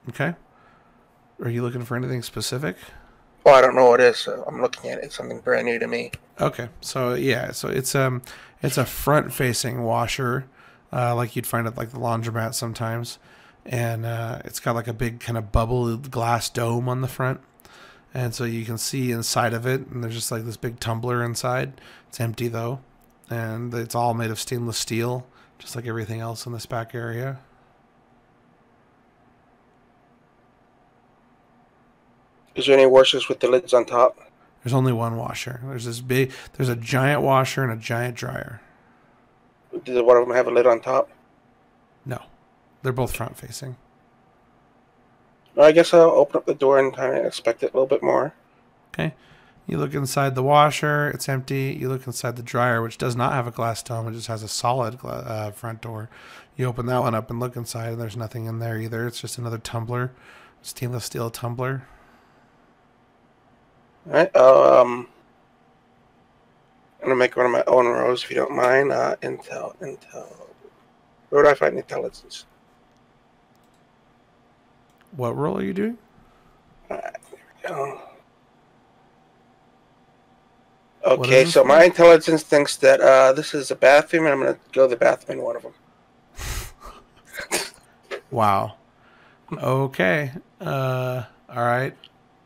Okay. Are you looking for anything specific? Well, I don't know what it is, so I'm looking at it. It's something brand new to me. Okay, so yeah, so it's a front-facing washer, like you'd find at like the laundromat sometimes, and it's got like a big kind of bubble glass dome on the front, and so you can see inside of it, and there's just like this big tumbler inside. It's empty though, and it's all made of stainless steel, just like everything else in this back area. Is there any washers with the lids on top? There's only one washer. There's a giant washer and a giant dryer. Does one of them have a lid on top? No, they're both front facing. Well, I guess I'll open up the door and kind of inspect it a little bit more. Okay. You look inside the washer, it's empty. You look inside the dryer, which does not have a glass dome. It just has a solid front door. You open that one up and look inside, and there's nothing in there either. It's just another tumbler, stainless steel tumbler. All right. I'm gonna make one of my own rows if you don't mind. Intel. Where would I find intelligence? What role are you doing? There we go. Okay, so my intelligence thinks that this is a bathroom, and I'm gonna go to the bathroom in one of them. Wow. Okay. All right.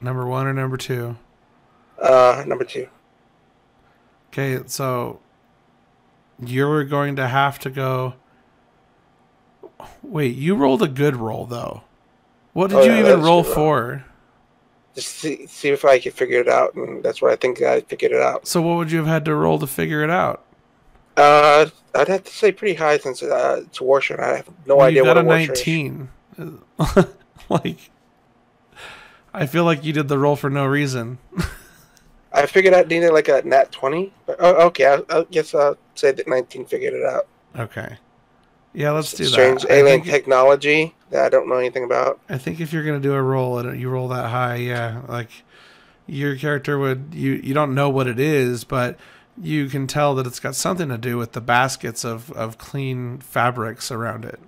Number 1 or number 2? Number 2. Okay, so you're going to have to go. Wait, you rolled a good roll though. What did you even roll for? Just see if I could figure it out, and that's what I think I figured it out. So what would you have had to roll to figure it out? I'd have to say pretty high since it's a washer, and I have no idea what a washer is. You got a 19. Like, I feel like you did the roll for no reason. I figured I needed like a nat 20. But, okay, I guess I'll say that 19 figured it out. Okay. Yeah, let's do that. Strange alien technology that I don't know anything about. I think if you're going to do a roll and you roll that high, yeah, like your character would, you don't know what it is, but you can tell that it's got something to do with the baskets of clean fabrics around it.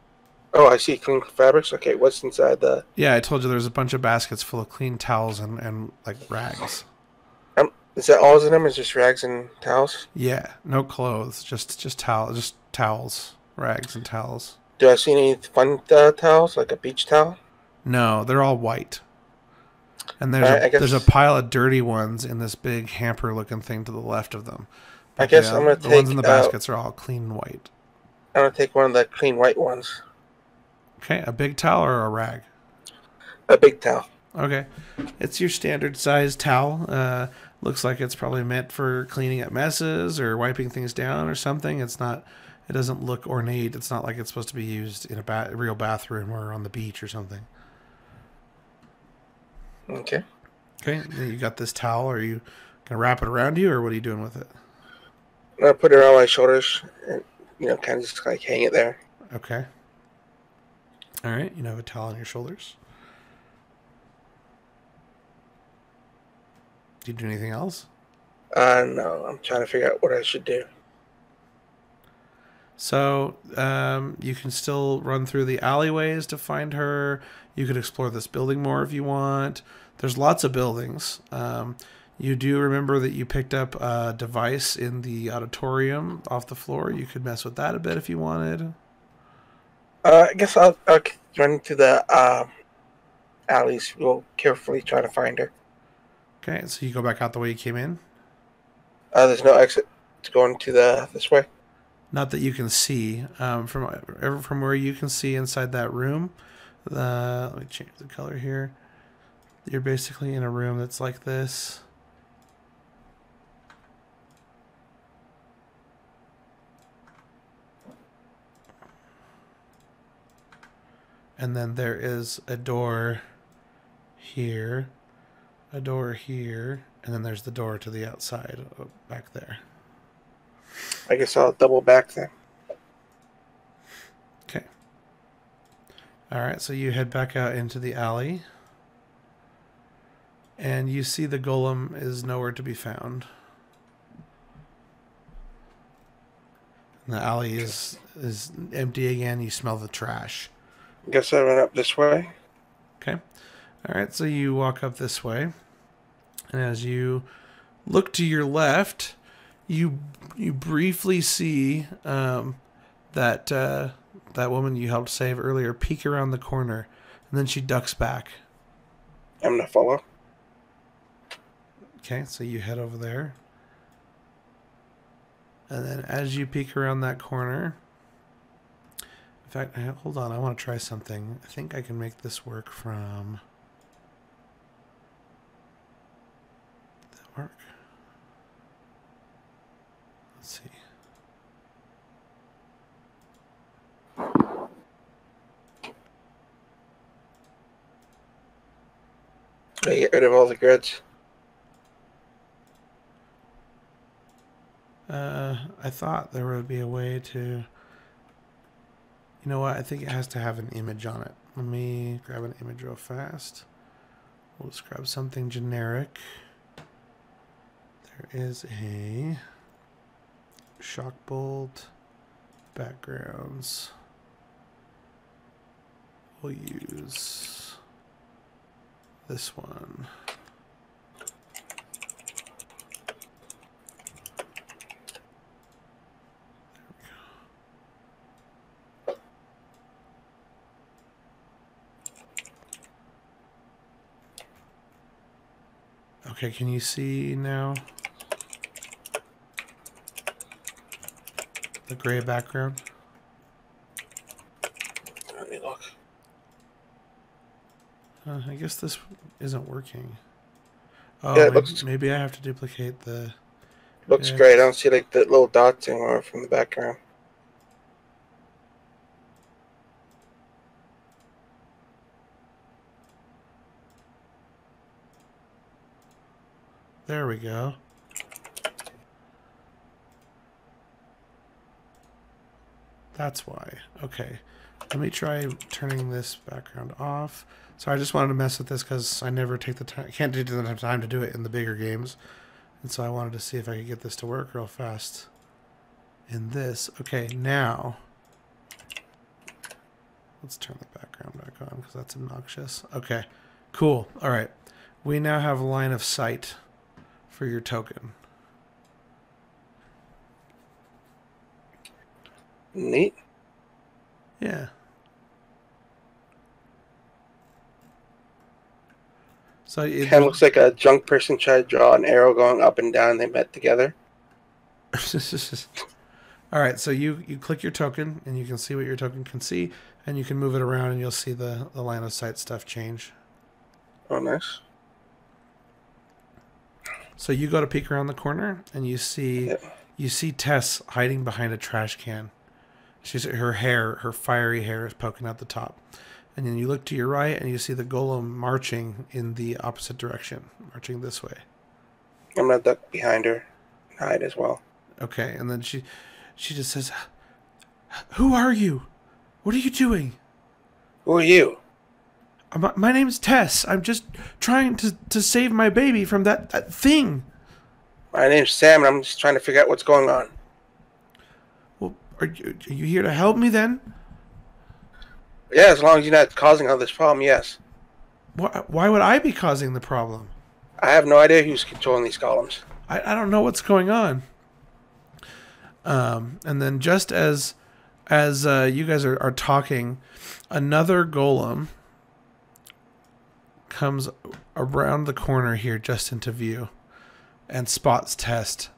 Oh, I see clean fabrics. Okay, what's inside the... Yeah, I told you there's a bunch of baskets full of clean towels and like rags. Is that all in them? Is just rags and towels? Yeah, no clothes, just towels, rags and towels. Do I see any fun towels, like a beach towel? No, they're all white. And All right, there's a pile of dirty ones in this big hamper-looking thing to the left of them. I But guess I'm gonna the ones in take. the baskets are all clean and white. I'm gonna take one of the clean white ones. Okay, a big towel or a rag? A big towel. Okay, it's your standard size towel. Looks like it's probably meant for cleaning up messes or wiping things down or something. It's not. It doesn't look ornate. It's not like it's supposed to be used in a real bathroom or on the beach or something. Okay. Okay, you got this towel. Are you gonna wrap it around you, or what are you doing with it? I'm gonna put it around my shoulders and kind of just like hang it there. Okay. All right, you have a towel on your shoulders. Do you do anything else? No, I'm trying to figure out what I should do. So you can still run through the alleyways to find her. You could explore this building more if you want. There's lots of buildings. You do remember that you picked up a device in the auditorium off the floor. You could mess with that a bit if you wanted. I guess I'll run into the alleys. We'll carefully try to find her. Okay, so you go back out the way you came in. There's no exit to go into this way. Not that you can see from where you can see inside that room. Let me change the color here. You're basically in a room that's like this. And then there is a door here, a door here, and then there's the door to the outside back there. I guess I'll double back then. Okay. All right, so you head back out into the alley. And you see the golem is nowhere to be found. And the alley is empty again. You smell the trash. Guess I run up this way. Okay. All right, so you walk up this way. And as you look to your left, you briefly see that woman you helped save earlier peek around the corner, and then she ducks back. I'm gonna follow. Okay, so you head over there. And then as you peek around that corner... In fact, hold on, I want to try something. I think I can make this work from... Did that work? Let's see. I get rid of all the grids. I thought there would be a way to... You know what? I think it has to have an image on it. Let me grab an image real fast. We'll just grab something generic. There is a shock bolt backgrounds. We'll use this one. Okay, can you see now the gray background? Let me look. I guess this isn't working. Oh, Yeah, it looks maybe I have to duplicate the... looks great. I don't see like the little dots anymore from the background. There we go. That's why. Okay. Let me try turning this background off. So I just wanted to mess with this because I never take the time, can't take the time to do it in the bigger games. And so I wanted to see if I could get this to work real fast. In this. Okay, now. Let's turn the background back on because that's obnoxious. Okay, cool. All right. We now have a line of sight for your token. Neat. Yeah. So Kind of looks like a drunk person tried to draw an arrow going up and down. They met together. All right, so you click your token, and you can see what your token can see, and you can move it around, and you'll see the line of sight stuff change. Oh, nice. So you go to peek around the corner, and you see Tess hiding behind a trash can. Her fiery hair is poking out the top. And then you look to your right, and you see the golem marching in the opposite direction, marching this way. I'm gonna duck behind her, and hide as well. Okay, and then she just says, "Who are you? What are you doing?" Who are you? My name's Tess. I'm just trying to save my baby from that thing. My name's Sam, and I'm just trying to figure out what's going on. Well, are you here to help me then? Yeah, as long as you're not causing all this problem, yes. Why would I be causing the problem? I have no idea who's controlling these columns. I don't know what's going on. And then just as you guys are talking, another golem comes around the corner here just into view and spots Tess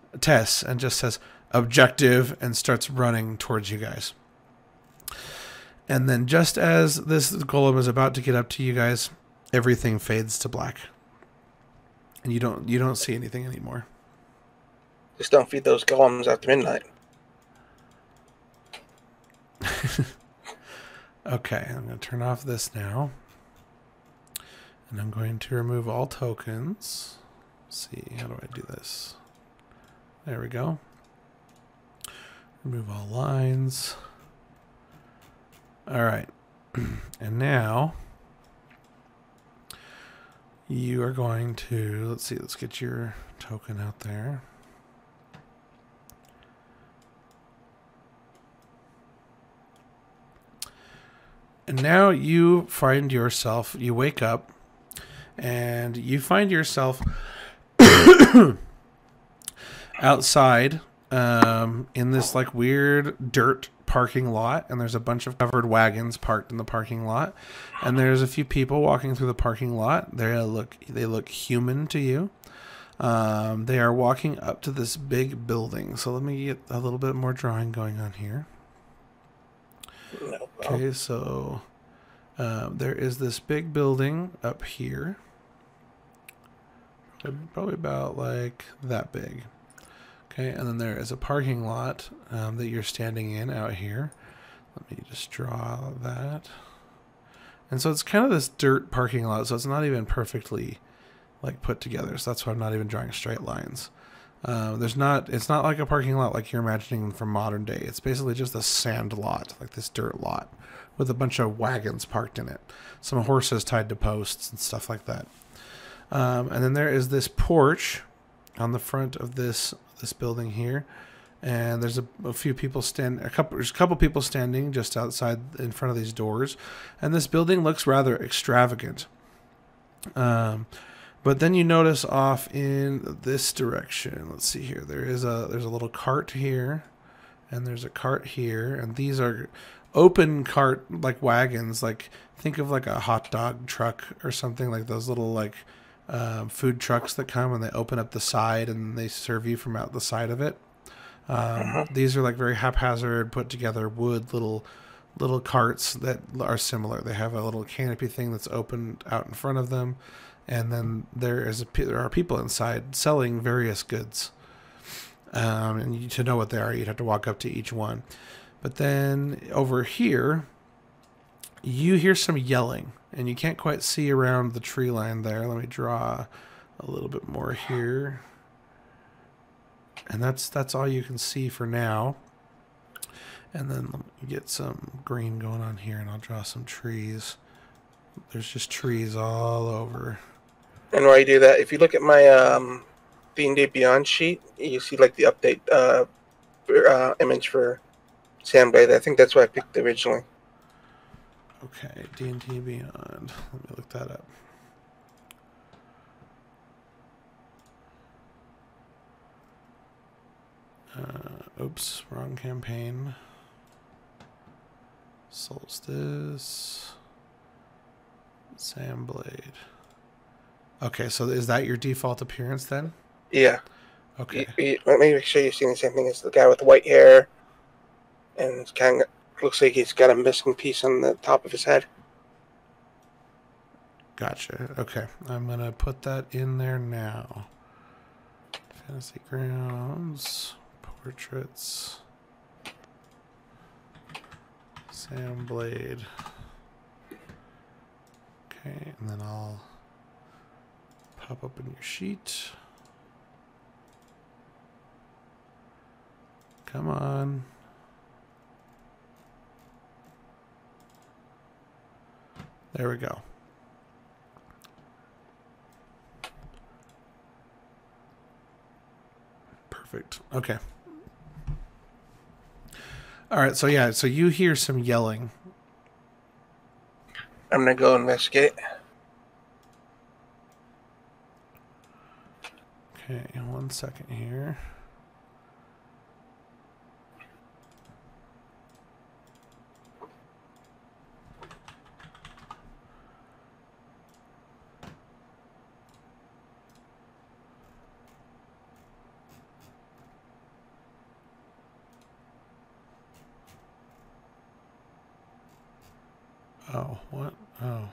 and just says objective and starts running towards you guys. And then just as this golem is about to get up to you guys, everything fades to black. And you don't see anything anymore. Just don't feed those golems after midnight. Okay, I'm going to turn off this now. And I'm going to remove all tokens. Let's see, how do I do this? There we go. Remove all lines. All right. And now you are going to, let's see, let's get your token out there. And now you find yourself, you wake up and you find yourself outside in this like weird dirt parking lot, and there's a bunch of covered wagons parked in the parking lot, and there's a few people walking through the parking lot. They look human to you. They are walking up to this big building. So let me get a little bit more drawing going on here. Okay, so there is this big building up here, probably about like that big. Okay, and then there is a parking lot that you're standing in out here. Let me just draw that. And so it's kind of this dirt parking lot, so it's not even perfectly like put together. So that's why I'm not even drawing straight lines. It's not like a parking lot like you're imagining from modern day. It's basically just a sand lot, like this dirt lot, with a bunch of wagons parked in it. Some horses tied to posts and stuff like that. And then there is this porch on the front of this building here, and there's a few people there's a couple people standing just outside in front of these doors, and this building looks rather extravagant. But then you notice off in this direction, let's see here, there's a little cart here, and there's a cart here, and these are open cart like wagons, like think of like a hot dog truck or something, like those little like food trucks that come and they open up the side and they serve you from out the side of it. These are like very haphazard, put together wood little carts that are similar. They have a little canopy thing that's open out in front of them, and then there are people inside selling various goods. And to know what they are, you'd have to walk up to each one. But then over here, you hear some yelling, and you can't quite see around the tree line there. Let me draw a little bit more here. And that's all you can see for now. And then let me get some green going on here, and I'll draw some trees. There's just trees all over. And while you do that, if you look at my D&D Beyond sheet, you see like the update image for Sandblade. I think that's what I picked originally. Okay, D&D Beyond. Let me look that up. Oops, wrong campaign. Solstice. Sandblade. Okay, so is that your default appearance then? Yeah. Okay. Let me make sure you're seeing the same thing as the guy with the white hair, and it's kind of looks like he's got a missing piece on the top of his head. Gotcha. Okay. I'm going to put that in there now. Fantasy Grounds, portraits, Sam Blade. Okay, and then I'll pop open your sheet. Come on. There we go. Perfect. Okay. All right, so yeah, so you hear some yelling. I'm gonna go investigate. Okay, 1 second here. Oh, what? Oh.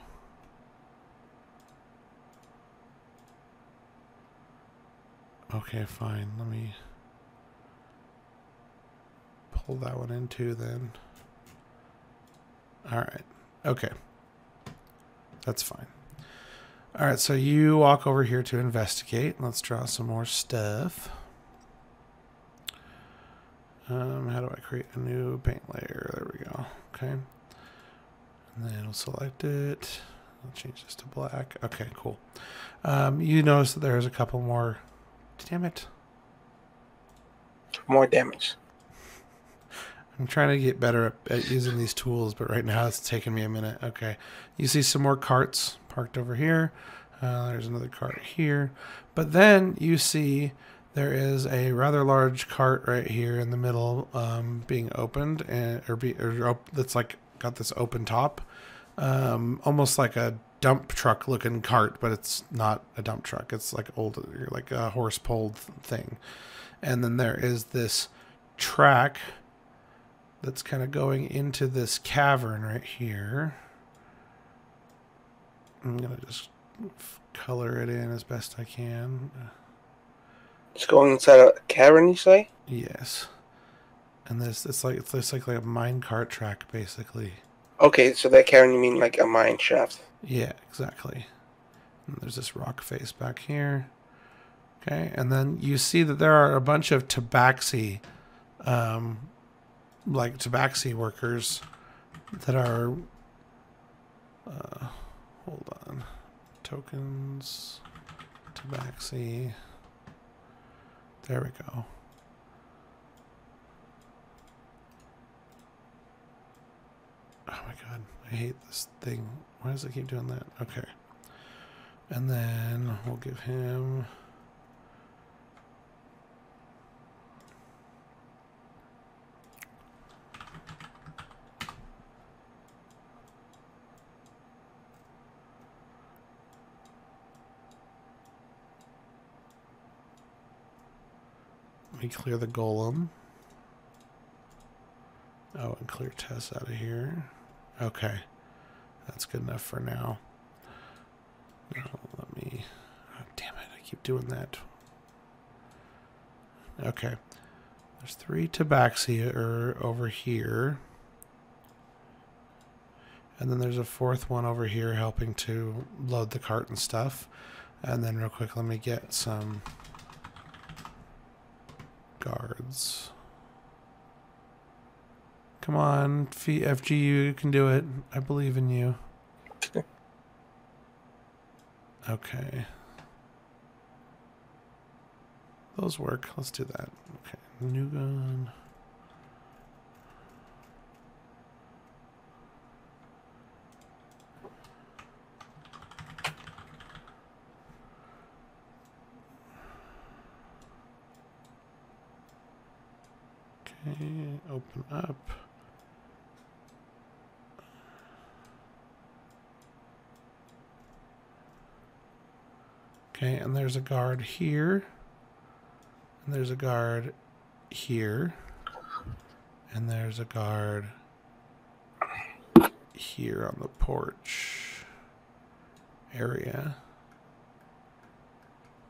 Okay, fine. Let me pull that one in too then. All right. Okay. That's fine. All right, so you walk over here to investigate. Let's draw some more stuff. How do I create a new paint layer? There we go. Okay. And then we'll select it. I'll change this to black. Okay, cool. You notice that there's a couple more. Damn it. More damage. I'm trying to get better at using these tools, but right now it's taking me a minute. Okay. You see some more carts parked over here. There's another cart here. But then you see there is a rather large cart right here in the middle being opened, and that's like got this open top. Almost like a dump truck looking cart, but it's not a dump truck. It's like like a horse pulled thing. And then there is this track that's kind of going into this cavern right here. I'm going to just color it in as best I can. It's going inside a cavern, you say? Yes. And it's like a mine cart track, basically. Okay, so that cavern, you mean like a mine shaft? Yeah, exactly. And there's this rock face back here. Okay, and then you see that there are a bunch of tabaxi, like tabaxi workers that are, hold on, tokens, tabaxi, there we go. Oh my god, I hate this thing. Why does it keep doing that? Okay. And then we'll give him... Let me clear the golem. Oh, and clear Tess out of here. Okay. That's good enough for now. Now, let me... Oh, damn it. I keep doing that. Okay. There's 3 tabaxi over here. And then there's a 4th one over here helping to load the cart and stuff. And then real quick, let me get some guards. Come on, FGU, you can do it. I believe in you. Okay. Those work. Let's do that. Okay. New gun. Okay. Open up. Okay, and there's a guard here. And there's a guard here. And there's a guard here on the porch area.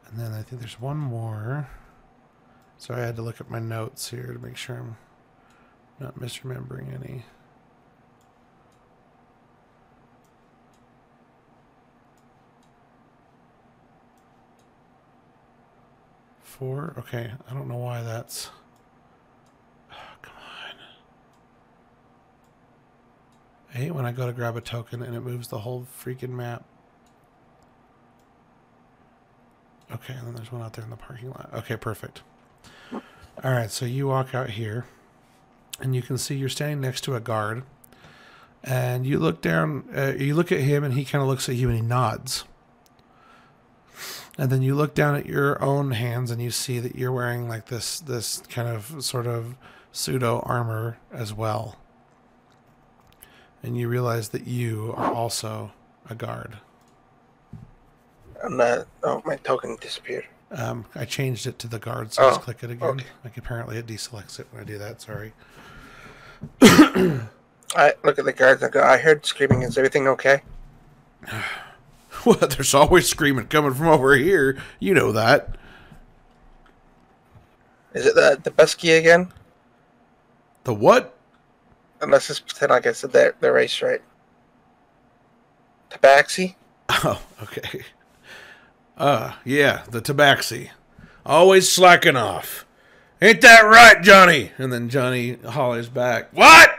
And then I think there's one more. So I had to look at my notes here to make sure I'm not misremembering any. Four? Okay, I don't know why that's... Oh, come on. I hate when I go to grab a token and it moves the whole freaking map. Okay, and then there's one out there in the parking lot. Okay, perfect. Alright, so you walk out here, and you can see you're standing next to a guard, and you look down, you look at him, and he kind of looks at you, and he nods. And then you look down at your own hands, and you see that you're wearing like this kind of sort of pseudo armor as well. And you realize that you are also a guard. I'm not. Oh, my token disappeared. I changed it to the guard, so let's click it again. Okay. Like apparently it deselects it when I do that. Sorry. I look at the guards and I go, I heard screaming. Is everything okay? Well, there's always screaming coming from over here. You know that. Is it the Besky again? The what? Unless it's pretend like I said the race right. Tabaxi? Oh, okay. Yeah, the Tabaxi. Always slacking off. Ain't that right, Johnny? And then Johnny hollers back, what?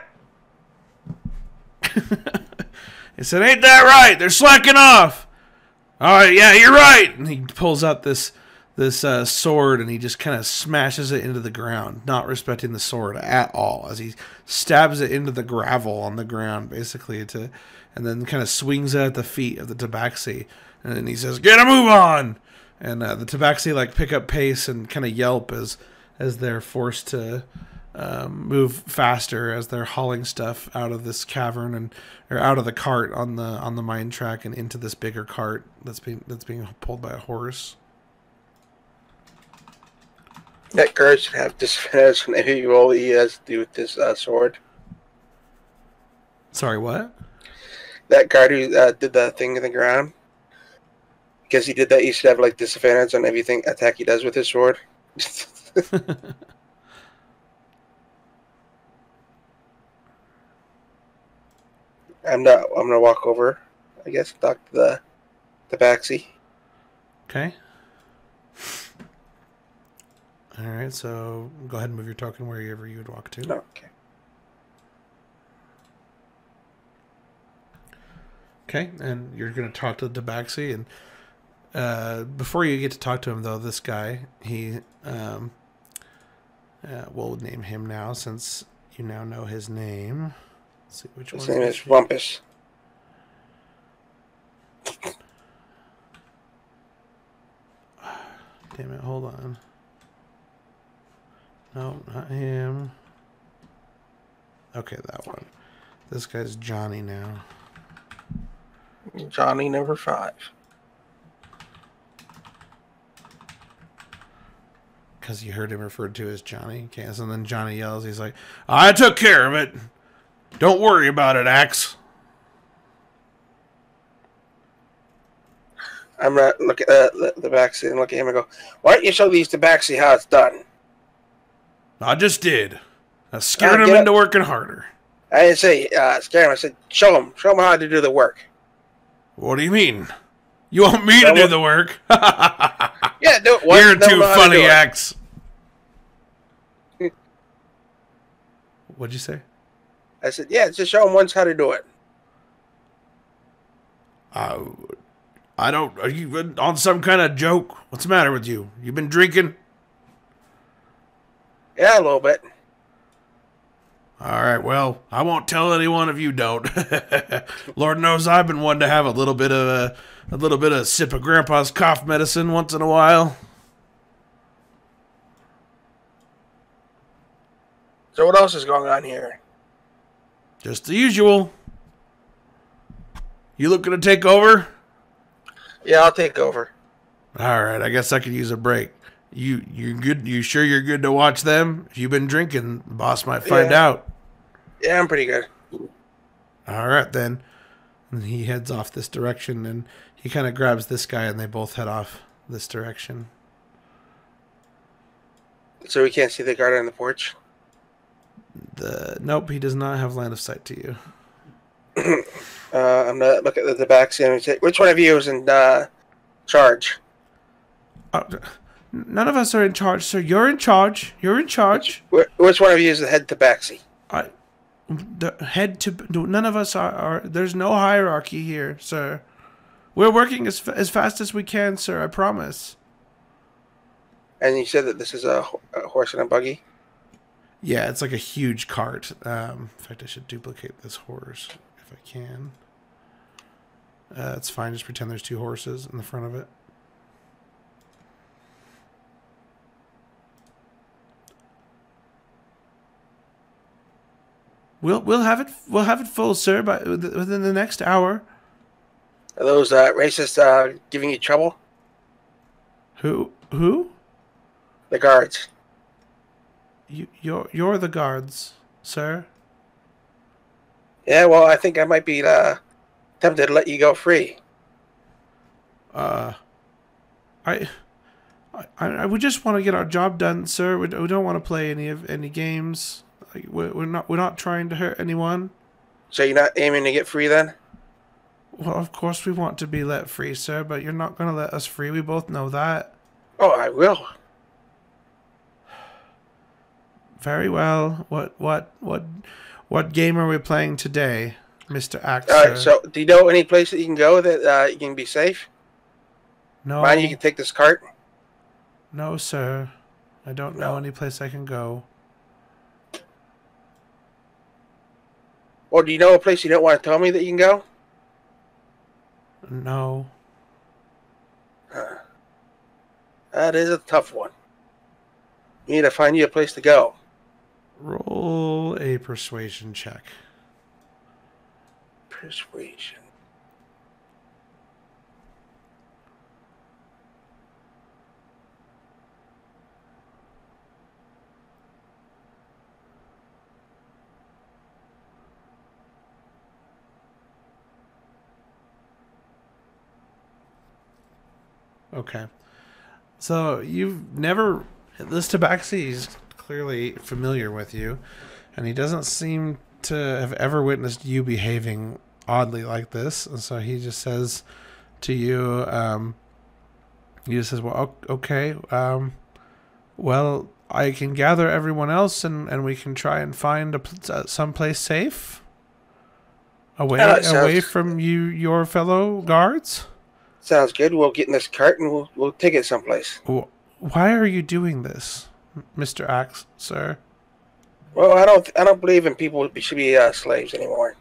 He said, ain't that right? They're slacking off. All right, yeah, you're right. And he pulls out this sword and he just kind of smashes it into the ground, not respecting the sword at all, as he stabs it into the gravel on the ground, basically, and then kind of swings it at the feet of the Tabaxi. And then he says, get a move on! And the Tabaxi like pick up pace and kind of yelp as they're forced to move faster as they're hauling stuff out of this cavern or out of the cart on the mine track and into this bigger cart that's being pulled by a horse. That guard should have disadvantage on any roll he has to do with this sword. Sorry, what? That guard who did the thing in the ground, because he did that, he should have like disadvantage on everything attack he does with his sword. I'm gonna walk over, I guess, talk to the Baxi. Okay. All right, so go ahead and move your token wherever you would walk to. Okay. Okay, and you're going to talk to the Tabaxi, and before you get to talk to him, though, this guy, we'll name him now since you now know his name. Let's see which His one. name is Rumpus. Damn it, hold on. No, not him. Okay, that one. This guy's Johnny now. Johnny number 5. Because you heard him referred to as Johnny. Okay, so then Johnny yells, he's like, I took care of it. Don't worry about it, Axe. I'm gonna look at the Baxi and look at him and go, why don't you show these Tabaxi how it's done? I just did. I scared him into working harder. I didn't say scare him. I said show him how to do the work. What do you mean? You want me to do the work? Yeah, do it. You're too funny, Axe. What'd you say? I said, yeah, just show him once how to do it. I don't... Are you on some kind of joke? What's the matter with you? You been drinking? Yeah, a little bit. All right, well, I won't tell anyone if you don't. Lord knows I've been one to have a little bit of sip of Grandpa's cough medicine once in a while. So what else is going on here? Just the usual. You looking to take over? Yeah, I'll take over. All right, I guess I could use a break. You good? You sure you're good to watch them? If you've been drinking, the boss might find Yeah. out. Yeah, I'm pretty good. All right then. And he heads off this direction, and he kind of grabs this guy, and they both head off this direction. So we can't see the guard on the porch? Nope, he does not have line of sight to you. I'm gonna look at the back scene and say, which one of you is in charge? None of us are in charge, sir. You're in charge. You're in charge. Which one of you is the head tabaxi? The head to none of us are. There's no hierarchy here, sir. We're working as fast as we can, sir. I promise. And you said that this is a horse and a buggy? Yeah, it's like a huge cart. In fact, I should duplicate this horse if I can. It's fine. Just pretend there's two horses in the front of it. We'll have it full, sir, within the next hour. Are those racists giving you trouble? Who? The guards. You're the guards, sir. Yeah, well, I think I might be tempted to let you go free. I would just want to get our job done, sir. We don't want to play any games. Like, we're not trying to hurt anyone. So you're not aiming to get free then? Well, of course we want to be let free, sir, but you're not going to let us free. We both know that. Oh, I will. Very well. What game are we playing today, Mr. Axe? All right. So, do you know any place that you can go that you can be safe? No. Mind you can take this cart? No, sir. I don't know any place I can go. Or do you know a place you don't want to tell me that you can go? No. That is a tough one. You need to find you a place to go. Roll a persuasion check. Persuasion. Okay. So you've never... This tabaxi is clearly familiar with you, and he doesn't seem to have ever witnessed you behaving oddly like this. And so he just says to you, he just says, well, okay, well, I can gather everyone else, and we can try and find someplace safe away from your fellow guards. Sounds good. We'll get in this cart and we'll take it someplace. Why are you doing this, Mr. Axe, sir? Well, I don't believe in people should be slaves anymore.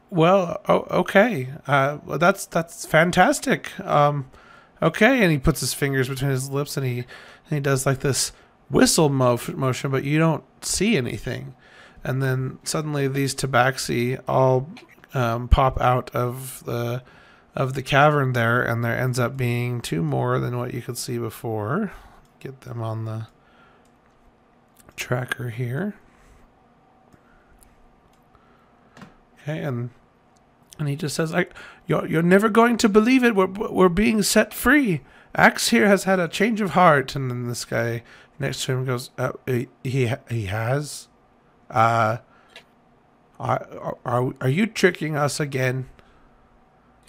Well, okay. Well, that's fantastic. Okay, and he puts his fingers between his lips and he does like this whistle motion, but you don't see anything. And then suddenly these tabaxi all pop out of the cavern there, and there ends up being two more than what you could see before. Get them on the tracker here. Okay, and he just says, "You're never going to believe it. We're being set free. Axe here has had a change of heart." And then this guy next to him goes, "He has. Are you tricking us again?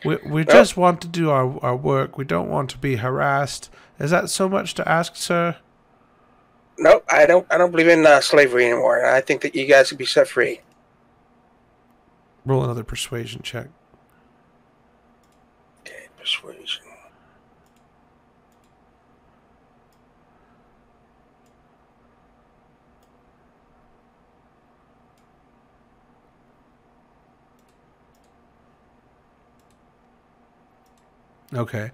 We just want to do our work. We don't want to be harassed. Is that so much to ask, sir?" No, I don't believe in slavery anymore. I think that you guys should be set free. Roll another persuasion check. Okay, persuasion. Okay.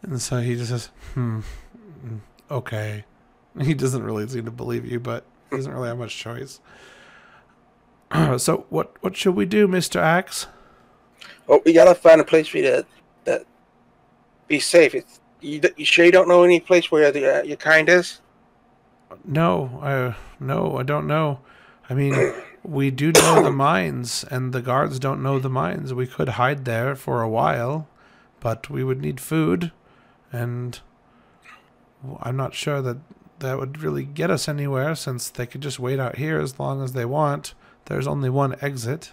And so he just says, okay. He doesn't really seem to believe you, but he doesn't really have much choice. So what should we do, Mr. Axe? Well, we gotta find a place for you be safe. You sure you don't know any place where your kind is? No, no, I don't know. I mean, we do know the mines, and the guards don't know the mines. We could hide there for a while, but we would need food, and I'm not sure that that would really get us anywhere, since they could just wait out here as long as they want. There's only one exit.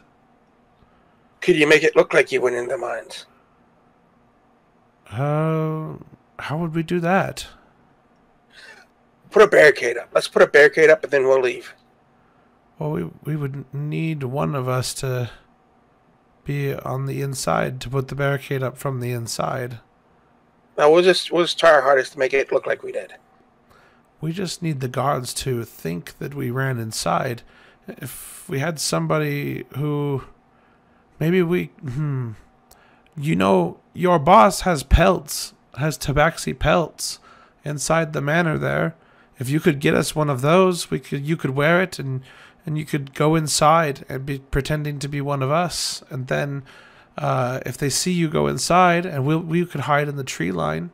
Could you make it look like you went in the mines? How would we do that? Put a barricade up. Let's put a barricade up, and then we'll leave. Well, we would need one of us to be on the inside to put the barricade up from the inside. No, we'll just try our hardest to make it look like we did. We just need the guards to think that we ran inside. If we had somebody who... Maybe we... You know, your boss has pelts, has tabaxi pelts inside the manor there. If you could get us one of those, you could wear it, and you could go inside and be pretending to be one of us. And then if they see you go inside, and we could hide in the tree line,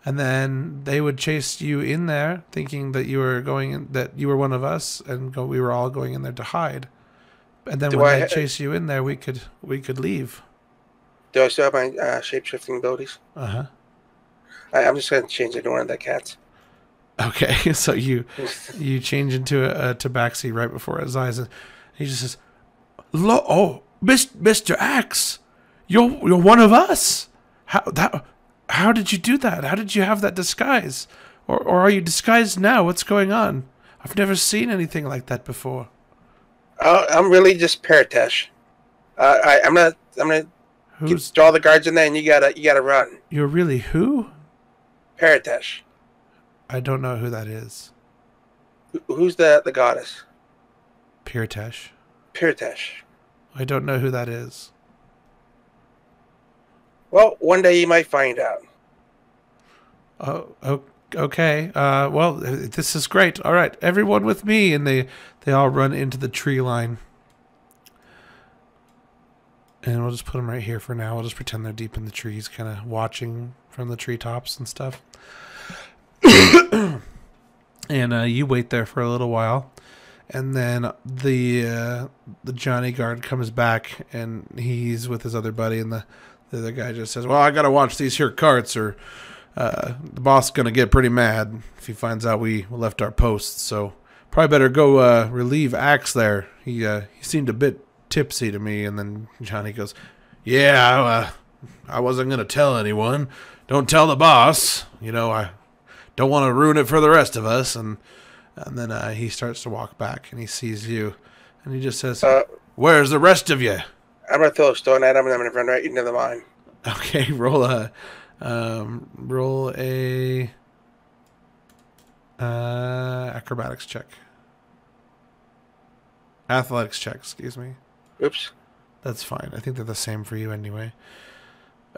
and then they would chase you in there, thinking that you were that you were one of us, and we were all going in there to hide. And then when they chase you in there, we could leave. Do I still have my shape-shifting abilities? Uh-huh. I'm just going to change it to one of the cats. Okay, so you change into a tabaxi right before his eyes, and he just says, "Oh, Mr. Axe, you're one of us. How did you do that? How did you have that disguise? Or are you disguised now? What's going on? I've never seen anything like that before." I'm really just Paratash. I'm gonna draw the guards in there, and you gotta run. You're really who? Paratash. I don't know who that is. Who's the goddess? Pirtesh. Pirtesh. I don't know who that is. Well, one day you might find out. Oh, okay. Well, this is great. All right, everyone with me, and they all run into the tree line. And we'll just put them right here for now. We'll just pretend they're deep in the trees, kind of watching from the treetops and stuff. And you wait there for a little while, and then the Johnny guard comes back, and he's with his other buddy, and the other guy just says, "Well, I gotta watch these here carts, or the boss is gonna get pretty mad if he finds out we left our posts. So probably better go relieve Axe there. He seemed a bit tipsy to me." And then Johnny goes, "Yeah, I wasn't gonna tell anyone. Don't tell the boss. You know, I don't want to ruin it for the rest of us." And then he starts to walk back, and he sees you, and he just says, "Where's the rest of you?" I'm gonna throw a stone at him, and I'm gonna run right into the mine. Okay, roll a acrobatics check. Athletics check, excuse me. Oops. That's fine. I think they're the same for you anyway.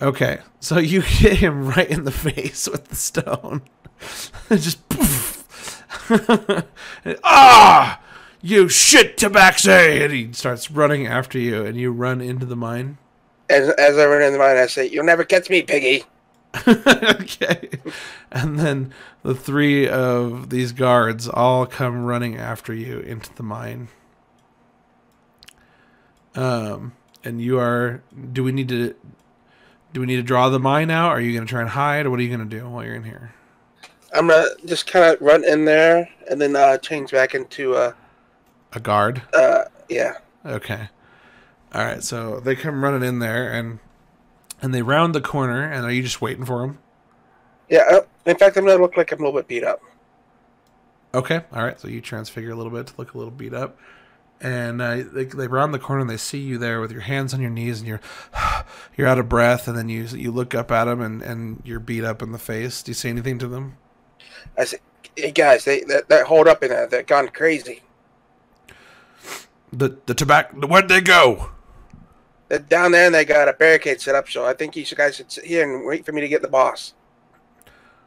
Okay, so you hit him right in the face with the stone. Just poof. Ah! You shit tabaxi! And he starts running after you, and you run into the mine. As I run into the mine, I say, "You'll never catch me, piggy." Okay. And then the three of these guards all come running after you into the mine. And you are... Do we need to draw the mine out? Or are you going to try and hide? Or what are you going to do while you're in here? I'm going to just kind of run in there and then change back into... a guard? Yeah. Okay. All right, so they come running in there, and they round the corner, and are you just waiting for them? Yeah, in fact, I'm going to look like I'm a little bit beat up. Okay, all right, so you transfigure a little bit to look a little beat up. And they round the corner, and they see you there with your hands on your knees, and you're out of breath, and then you look up at them, and you're beat up in the face. Do you say anything to them? I say, "Hey, guys, they hold up in there. They're gone crazy." The tobacco, where'd they go? They're down there, and they got a barricade set up, so I think you guys should sit here and wait for me to get the boss.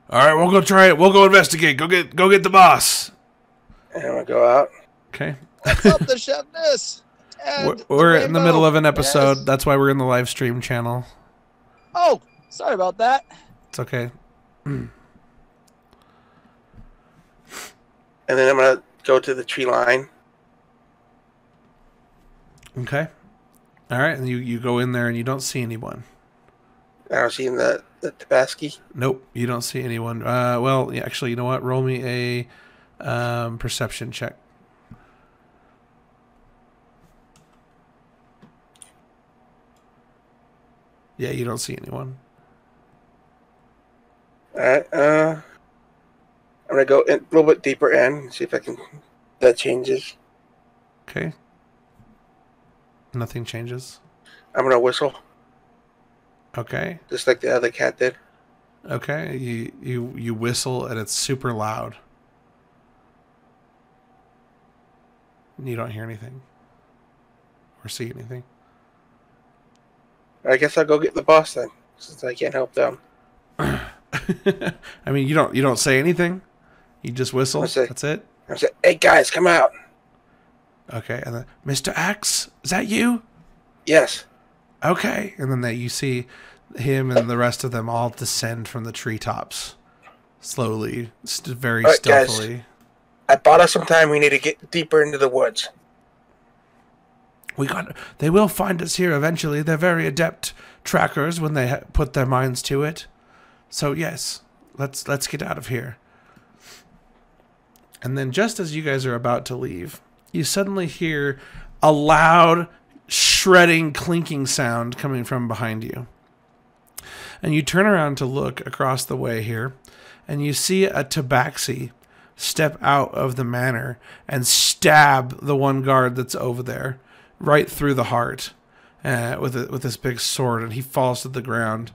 All right, we'll go try it. We'll go investigate. Go get the boss. And I'm going to go out. Okay. What's up, the chefness? We're in the middle of an episode. Yes. That's why we're in the live stream channel. Oh, sorry about that. It's okay. And then I'm gonna go to the tree line. Okay. All right, and you go in there and you don't see anyone. I don't see the Tabasky. Nope, you don't see anyone. Well, yeah, actually, you know what? Roll me a perception check. Yeah, you don't see anyone. All right. I'm gonna go in, a little bit deeper in, see if I can. That changes. Okay. Nothing changes. I'm gonna whistle, Okay. just like the other cat did. Okay. You whistle and it's super loud. You don't hear anything or see anything. I guess I'll go get the boss then, since I can't help them. I mean, you don't say anything. You just whistle. That's it. I say, "Hey guys, come out!" Okay, and then Mr. X, is that you? Yes. Okay, and then you see him and the rest of them all descend from the treetops slowly, very All right, stealthily. Guys, I bought us some time. We need to get deeper into the woods. They will find us here eventually. They're very adept trackers when they put their minds to it. So yes, let's get out of here. And then just as you guys are about to leave, you suddenly hear a loud, shredding, clinking sound coming from behind you. And you turn around to look across the way here, and you see a tabaxi step out of the manor and stab the one guard that's over there right through the heart with this big sword, and he falls to the ground.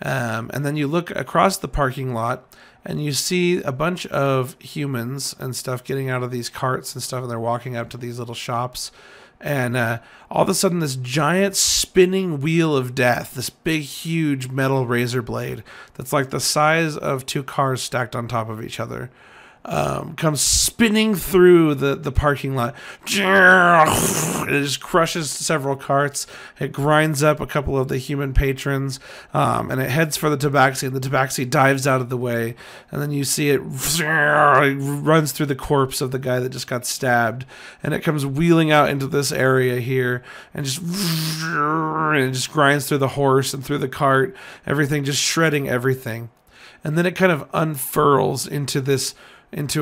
And then you look across the parking lot, and you see a bunch of humans and stuff getting out of these carts and stuff, and they're walking up to these little shops. And all of a sudden, this giant spinning wheel of death, this big, huge metal razor blade that's like the size of two cars stacked on top of each other, comes spinning through the parking lot. It just crushes several carts. It grinds up a couple of the human patrons, and it heads for the tabaxi, and the tabaxi dives out of the way. And then you see it runs through the corpse of the guy that just got stabbed, and it comes wheeling out into this area here, and it just grinds through the horse and through the cart, everything, just shredding everything. And then it kind of unfurls into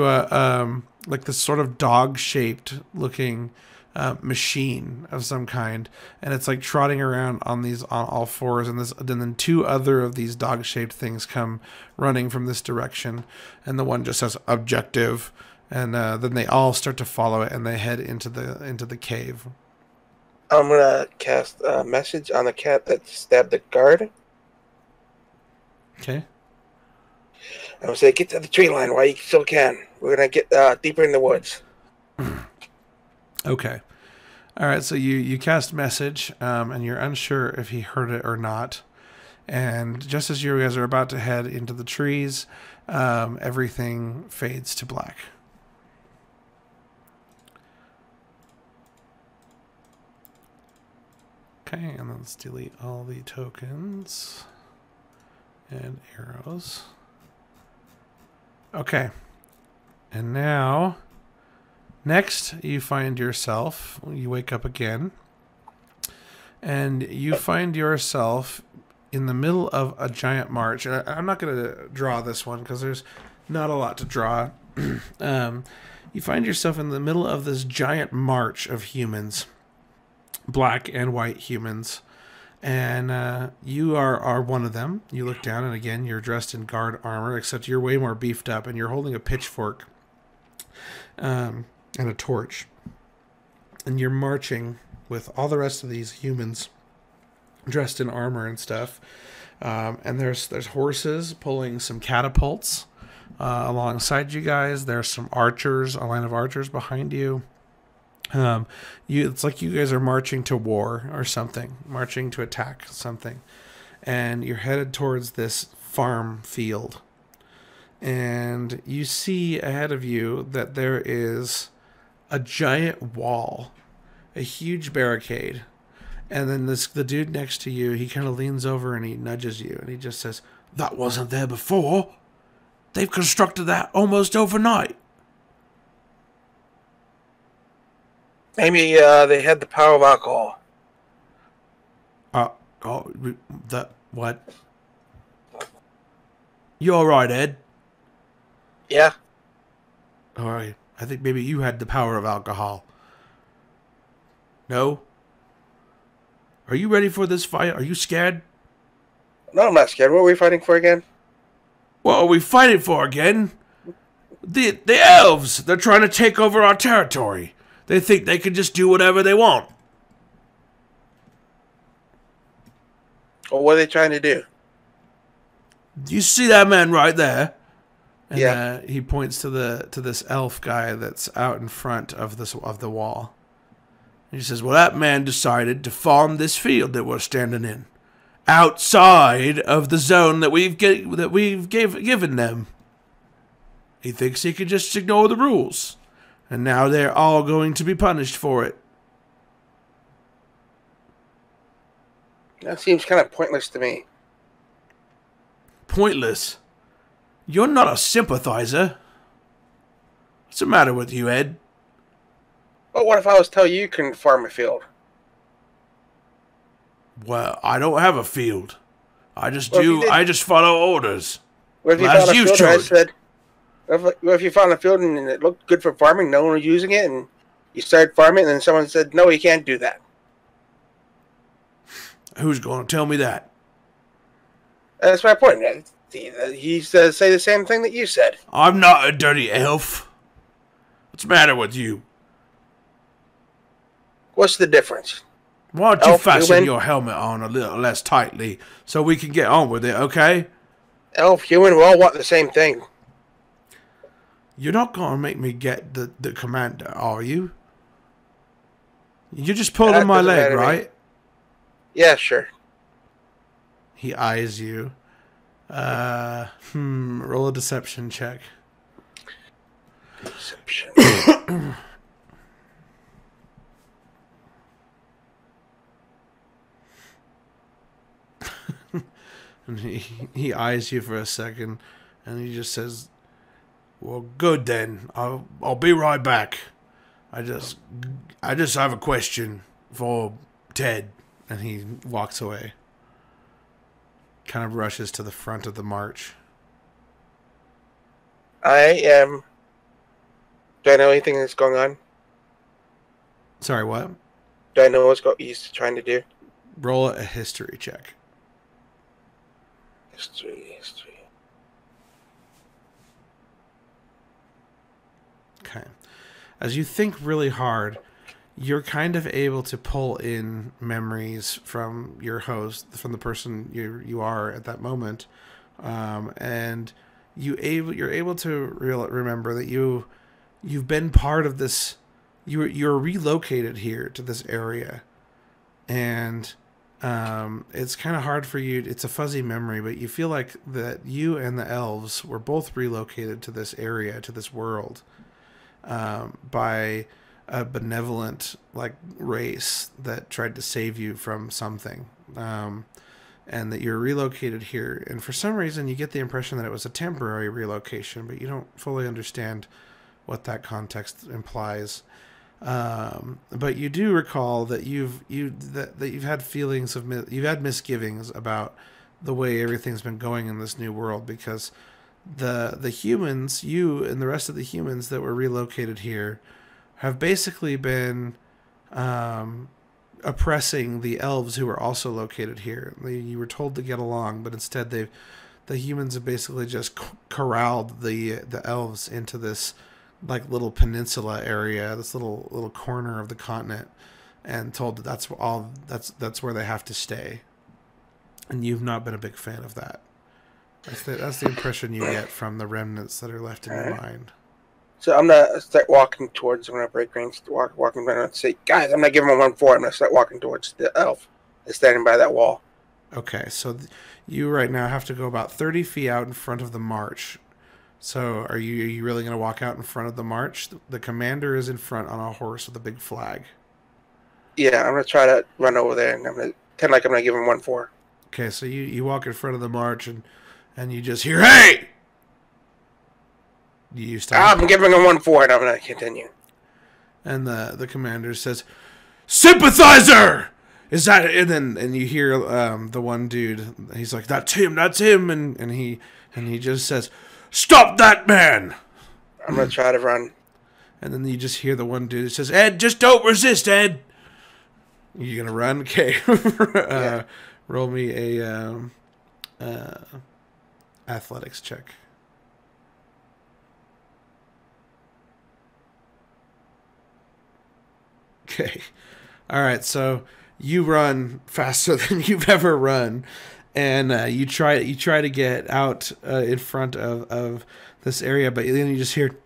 a like this sort of dog-shaped looking machine of some kind, and it's like trotting around on all fours, and then two other of these dog-shaped things come running from this direction, and the one just says objective, and then they all start to follow it, and they head into the cave. I'm gonna cast a message on the cat that stabbed the guard. Okay. I'm gonna say, get to the tree line while you still can. We're gonna get deeper in the woods. Okay. All right, so you cast message, and you're unsure if he heard it or not. And just as you guys are about to head into the trees, everything fades to black. Okay, and then let's delete all the tokens and arrows. Okay. And now, next you find yourself, you wake up again, and you find yourself in the middle of a giant march. And I'm not going to draw this one because there's not a lot to draw. You find yourself in the middle of this giant march of humans, black and white humans. And you are one of them. You look down, and again, you're dressed in guard armor, except you're way more beefed up, and you're holding a pitchfork and a torch. And you're marching with all the rest of these humans dressed in armor and stuff. And there's horses pulling some catapults alongside you guys. There's some archers, a line of archers behind you. It's like you guys are marching to war or something, marching to attack something, and you're headed towards this farm field, and you see ahead of you that there is a giant wall, a huge barricade, And then the dude next to you, he kind of leans over and he nudges you, and he just says, "That wasn't there before. They've constructed that almost overnight." Maybe they had the power of alcohol. What? You all right, Ed? Yeah. All right. I think maybe you had the power of alcohol. No? Are you ready for this fight? Are you scared? No, I'm not scared. What are we fighting for again? What are we fighting for again? The elves. They're trying to take over our territory. They think they can just do whatever they want. Well, what are they trying to do? Do you see that man right there? And, Yeah. he points to this elf guy that's out in front of the wall. And he says, "Well, that man decided to farm this field that we're standing in, outside of the zone that we've given them. He thinks he can just ignore the rules, and now they're all going to be punished for it." That seems kind of pointless to me. Pointless? You're not a sympathizer. What's the matter with you, Ed? But what if I was to tell you couldn't farm a field? Well, I don't have a field. I just Well, if you did- I just follow orders. What if you Well, as found a you field and I should. said, what if you found a field and it looked good for farming, no one was using it, and you started farming, and then someone said, no, you can't do that? Who's going to tell me that? That's my point. He says say the same thing that you said. I'm not a dirty elf. What's the matter with you? What's the difference? Why don't you Elf, fasten human? your helmet on a little less tightly so we can get on with it, okay? Elf, human, we all want the same thing. You're not going to make me get the commander, are you? You're just pulling That my doesn't leg, matter to me. right? Yeah, sure. He eyes you. Roll a deception check. Deception. And he eyes you for a second, and he just says, "Well, good then. I'll be right back. I just have a question for Ted." And he walks away. Kind of rushes to the front of the march. I am. Do I know anything that's going on? Sorry, what? Do I know what he's trying to do? Roll a history check. History. Okay. As you think really hard, you're kind of able to pull in memories from your host, from the person you are at that moment, and you're able to remember that you've been part of this. You're relocated here to this area, and it's kind of hard for you. It's a fuzzy memory, but you feel like that you and the elves were both relocated to this area, to this world, by a benevolent race that tried to save you from something, and that you're relocated here. And for some reason, you get the impression that it was a temporary relocation, but you don't fully understand what that context implies. But you do recall that you've had feelings of you've had misgivings about the way everything's been going in this new world, because the humans, you and the rest of the humans that were relocated here, have basically been oppressing the elves who were also located here. You were told to get along, but instead the humans have basically just corralled the elves into this little peninsula area, this little corner of the continent, and told that that's where they have to stay. And you've not been a big fan of that. That's the impression you get from the remnants that are left in your mind. So I'm gonna start walking towards. I'm gonna break range, walking around and say, guys, I'm not giving him 1-4. I'm gonna start walking towards the elf that's standing by that wall. Okay, so you right now have to go about 30 feet out in front of the march. So are you really going to walk out in front of the march? The commander is in front on a horse with a big flag. Yeah, I'm gonna try to run over there, and I'm gonna pretend like I'm gonna give him 1-4. Okay, so you walk in front of the march, and you just hear, "Hey!" You stop, I'm giving him 1-4, and I'm gonna continue. and the commander says, "Sympathizer! Is that?" And you hear the one dude. He's like, "That's him, and he just says, "Stop that man!" I'm gonna try to run. And then you just hear the one dude that says, "Ed, just don't resist, Ed." You gonna run? Okay. Yeah. Roll me a athletics check. Okay. All right. So you run faster than you've ever run, and you try to get out in front of this area, but then you just hear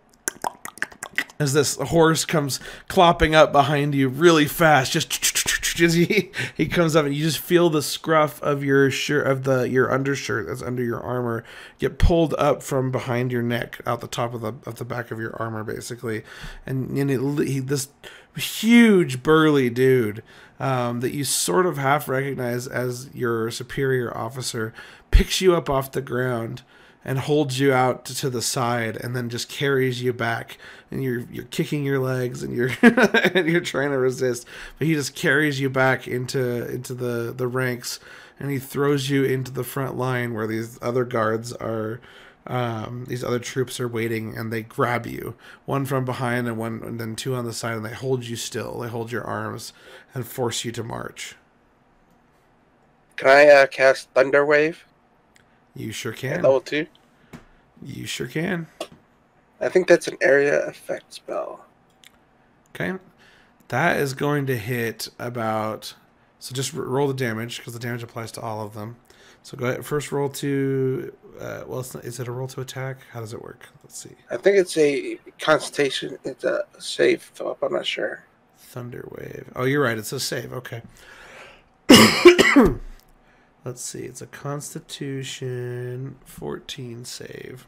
as this horse comes clopping up behind you really fast. Just as he comes up, and you just feel the scruff of your shirt, your undershirt that's under your armor, get pulled up from behind your neck out the top of the back of your armor, basically, and this huge burly dude that you sort of half recognize as your superior officer picks you up off the ground and holds you out to the side, and then just carries you back. And you're kicking your legs, and you're and you're trying to resist, but he just carries you back into the ranks, and he throws you into the front line where these other guards are. These other troops are waiting, and they grab you, one from behind and then two on the side, and they hold you still. They hold your arms and force you to march. Can I cast Thunder Wave? You sure At can. level 2? You sure can. I think that's an area effect spell. Okay. That is going to hit about... So just roll the damage, because the damage applies to all of them. So go ahead. First roll to... is it a roll to attack? How does it work? Let's see. I think it's a Constitution. It's a save throw up. I'm not sure. Thunder Wave. Oh, you're right. It's a save. Okay. Let's see. It's a Constitution 14 save.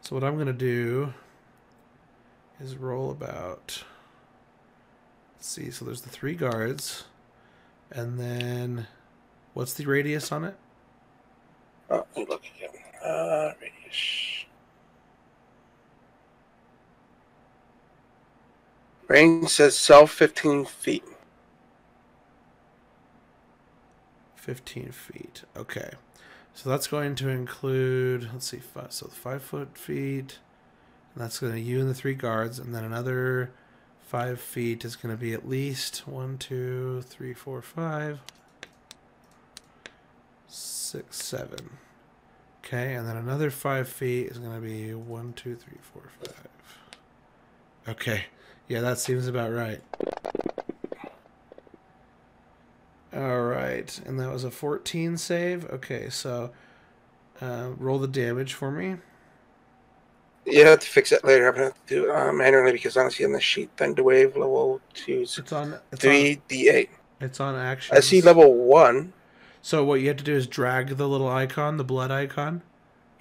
So what I'm going to do is roll about... Let's see. So there's the 3 guards. And then... What's the radius on it? Oh, let me look again. Radius. Range says self 15 feet. 15 feet. Okay. So that's going to include, let's see, 5 foot feet. And that's going to you and the 3 guards. And then another 5 feet is going to be at least 1, 2, 3, 4, 5, 6, 7. Okay. And then another 5 feet is going to be 1, 2, 3, 4, 5. Okay. Yeah, that seems about right. All right, and that was a 14 save. Okay, so roll the damage for me. You have to fix it later. I'm going to have to do it manually because honestly on the sheet, Thunder Wave level 2 is 3d8. It's on action. I see level 1. So what you have to do is drag the little icon, the blood icon,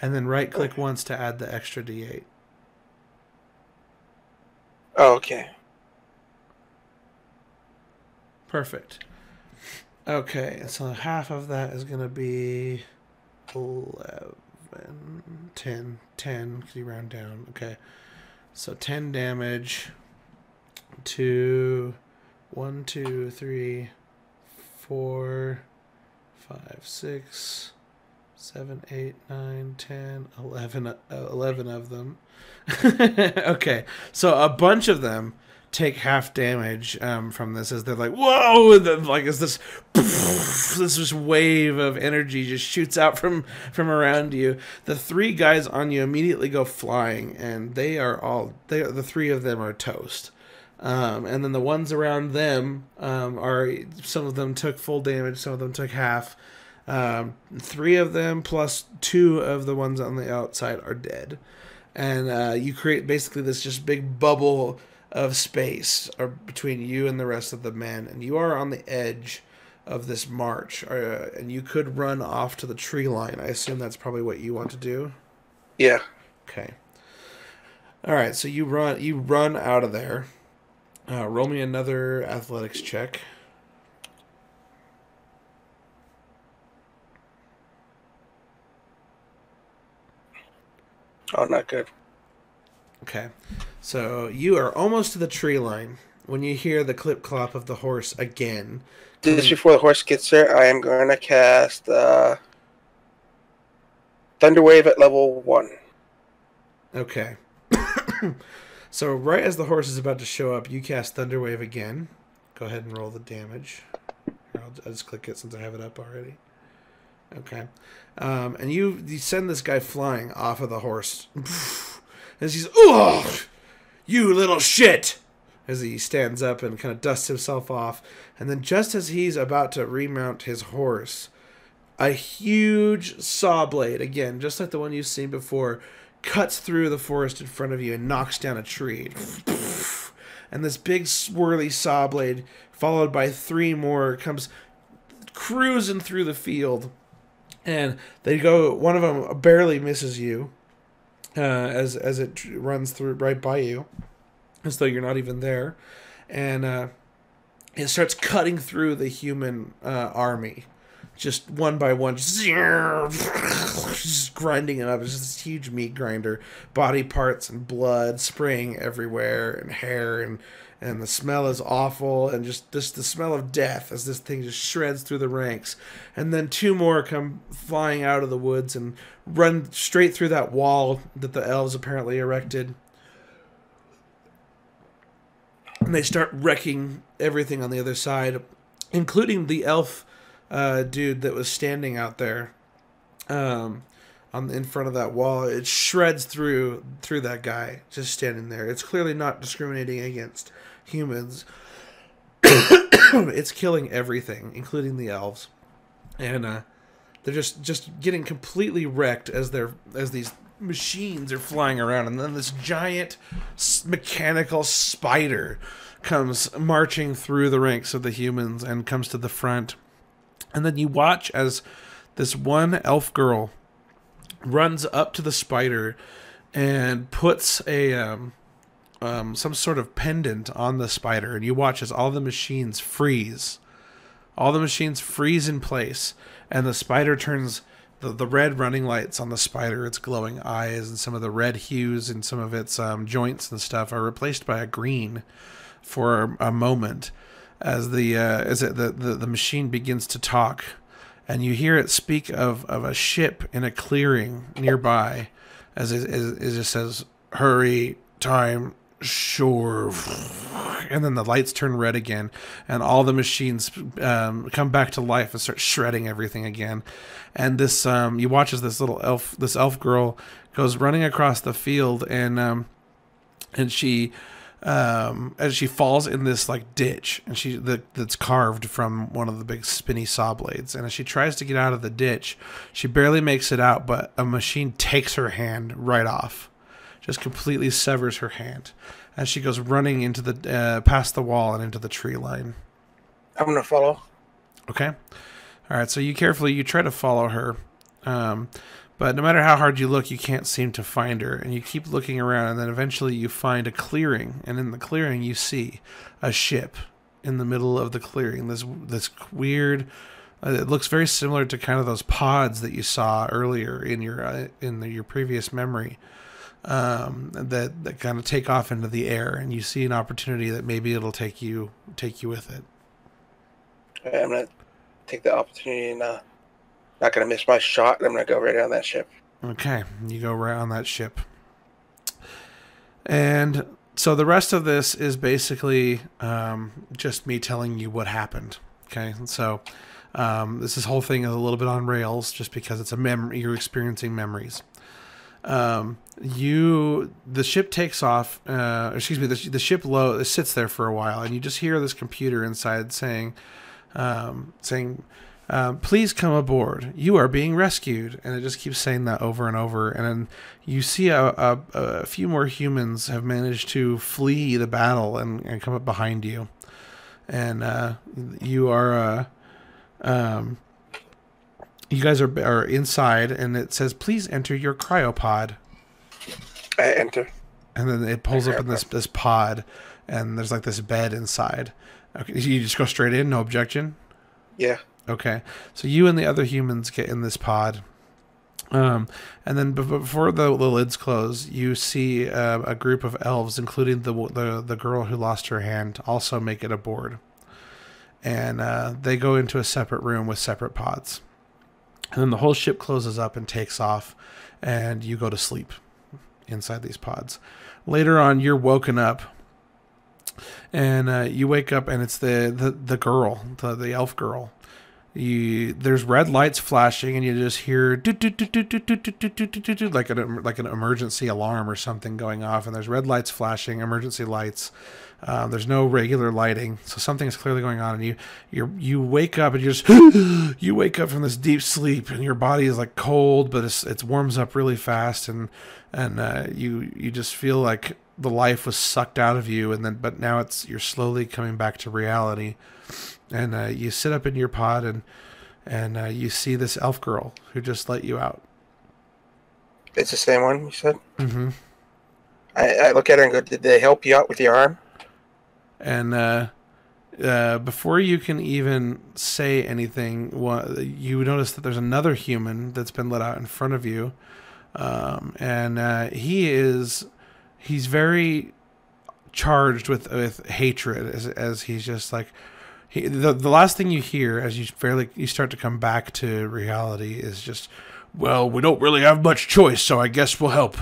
and then right-click once to add the extra d8. Oh, okay. Perfect. Okay, so half of that is going to be 11, 10, because you round down. Okay, so 10 damage to 1, 2, 3, 4, 5, 6, 7, 8, 9, 10, 11 of them. Okay, so a bunch of them take half damage from this as they're like, whoa, and then, like, as this just wave of energy just shoots out from around you. The 3 guys on you immediately go flying, and the 3 of them are toast. And then the ones around them are, some of them took full damage, some of them took half. 3 of them plus 2 of the ones on the outside are dead. And you create basically this just big bubble of space between you and the rest of the men, and you are on the edge of this march, and you could run off to the tree line. I assume that's probably what you want to do. Yeah. Okay. All right. So you run out of there, Roll me another athletics check. Oh, not good. Okay. So you are almost to the tree line when you hear the clip-clop of the horse again. Just before the horse gets there, I am going to cast Thunderwave at level 1. Okay. So right as the horse is about to show up, you cast Thunderwave again. Go ahead and roll the damage. Here, I'll just click it since I have it up already. Okay. And you send this guy flying off of the horse. As he's, ugh, you little shit! As he stands up and kind of dusts himself off. And then just as he's about to remount his horse, a huge saw blade, again, just like the one you've seen before, cuts through the forest in front of you and knocks down a tree. And this big swirly saw blade, followed by 3 more, comes cruising through the field. And they go, one of them barely misses you as it runs through right by you, as though you're not even there. And it starts cutting through the human army. Just one by one, just grinding it up. It's just this huge meat grinder. Body parts and blood spraying everywhere, and hair, and the smell is awful, and just the smell of death as this thing just shreds through the ranks. And then 2 more come flying out of the woods and run straight through that wall that the elves apparently erected. And they start wrecking everything on the other side, including the elf dude that was standing out there in front of that wall. It shreds through that guy just standing there. It's clearly not discriminating against humans. It's killing everything, including the elves. And they're just getting completely wrecked as these machines are flying around. And then this giant mechanical spider comes marching through the ranks of the humans and comes to the front. And then you watch as this one elf girl runs up to the spider and puts a some sort of pendant on the spider. And you watch as all the machines freeze. All the machines freeze in place. And the spider turns the red running lights on the spider, its glowing eyes, and some of the red hues and some of its joints and stuff are replaced by a green for a moment. As the machine begins to talk, and you hear it speak of a ship in a clearing nearby, as it just says, "Hurry, time, sure," and then the lights turn red again, and all the machines come back to life and start shredding everything again. And this you watch as this elf girl goes running across the field, and she. As she falls in this like ditch, and that's carved from one of the big spinny saw blades. And as she tries to get out of the ditch, she barely makes it out, but a machine takes her hand right off, just completely severs her hand as she goes running into the past the wall and into the tree line. I'm gonna follow. Okay, all right. So you try to follow her. But no matter how hard you look, you can't seem to find her. And you keep looking around, and then eventually you find a clearing. And in the clearing, you see a ship in the middle of the clearing. This weird... it looks very similar to kind of those pods that you saw earlier in your previous memory. That kind of take off into the air. And you see an opportunity that maybe it'll take you with it. I'm going to take the opportunity and... not going to miss my shot. I'm going to go right on that ship. Okay, you go right on that ship. And so the rest of this is basically just me telling you what happened. Okay, and so this whole thing is a little bit on rails just because it's a memory. You're experiencing memories. The ship takes off. The ship sits there for a while, and you just hear this computer inside saying. Please come aboard. You are being rescued. And it just keeps saying that over and over. And then you see a few more humans have managed to flee the battle and come up behind you. And you are... you guys are inside, and it says, "Please enter your cryopod." I enter. And then it pulls up in this pod, and there's like this bed inside. Okay, you just go straight in, no objection? Yeah. Okay, so you and the other humans get in this pod. And then before the lids close, you see a group of elves, including the girl who lost her hand, also make it aboard. And they go into a separate room with separate pods. And then the whole ship closes up and takes off, and you go to sleep inside these pods. Later on, you're woken up, and you wake up, and it's the girl, the elf girl. There's red lights flashing, and you just hear like an emergency alarm or something going off. And there's red lights flashing, emergency lights. There's no regular lighting, so something is clearly going on. And you wake up, and you wake up from this deep sleep, and your body is like cold, but it warms up really fast, and you just feel like the life was sucked out of you, but now you're slowly coming back to reality. And you sit up in your pod, and you see this elf girl who just let you out. It's the same one you said? Mm-hmm. I look at her and go, did they help you out with your arm? And before you can even say anything, you notice that there's another human that's been let out in front of you. And he's very charged with hatred, as he's just like... The last thing you hear as you start to come back to reality is just, well, we don't really have much choice, so I guess we'll help.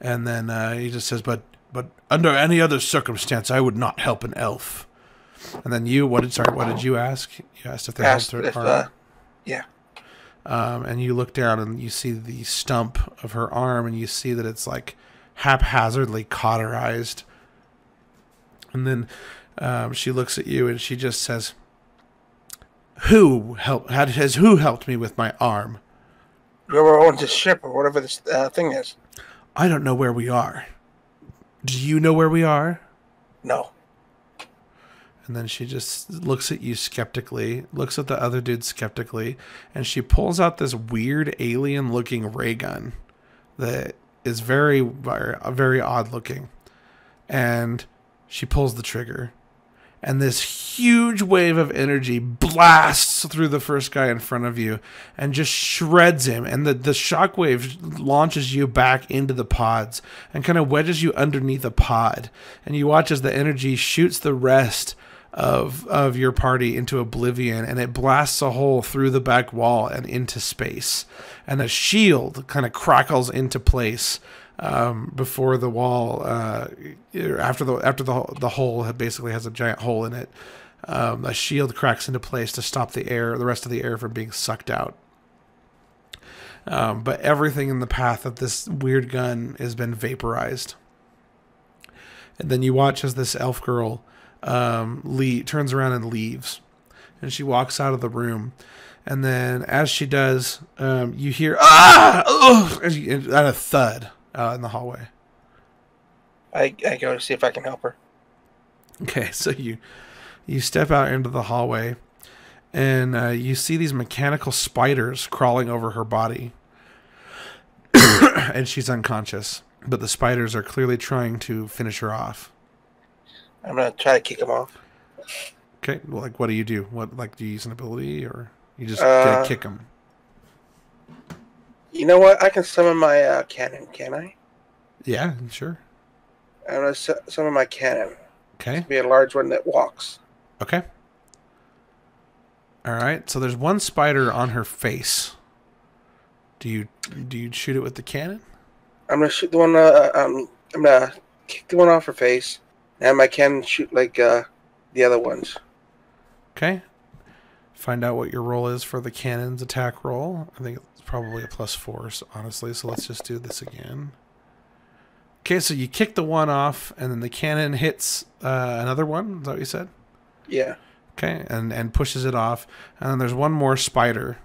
And then he just says, but under any other circumstance, I would not help an elf. And then what did you ask? You asked if they helped her arm. Yeah. And you look down and you see the stump of her arm, and you see that it's like haphazardly cauterized. And then she looks at you and she just says, who helped me with my arm? Whoever owns this ship or whatever this thing is. I don't know where we are. Do you know where we are? No. And then she just looks at you skeptically, looks at the other dude skeptically, and she pulls out this weird alien-looking ray gun that is very, very odd-looking. And she pulls the trigger, and this huge wave of energy blasts through the first guy in front of you and just shreds him. And the shockwave launches you back into the pods and kind of wedges you underneath a pod. And you watch as the energy shoots the rest of your party into oblivion, and it blasts a hole through the back wall and into space. And a shield kind of crackles into place. Before the wall, after the hole basically has a giant hole in it, a shield cracks into place to stop the rest of the air from being sucked out. But everything in the path of this weird gun has been vaporized. And then you watch as this elf girl turns around and leaves, and she walks out of the room. And then as she does, you hear and a thud in the hallway. I go to see if I can help her. Okay, so you step out into the hallway, and you see these mechanical spiders crawling over her body. And she's unconscious, but the spiders are clearly trying to finish her off. I'm going to try to kick them off. Okay, well, like, what do you do? Do you use an ability, or you just kick them? You know what? I can summon my cannon, can I? Yeah, sure. I'm going to summon my cannon. Okay. Be a large one that walks. Okay. All right. So there's one spider on her face. Do you shoot it with the cannon? I'm going to shoot the one. I'm going to kick the one off her face, and my cannon shoot like the other ones. Okay. Find out what your roll is for the cannon's attack roll. I think it's probably a +4, honestly. So let's just do this again. Okay, so you kick the one off, and then the cannon hits another one. Is that what you said? Yeah. Okay, and pushes it off. And then there's one more spider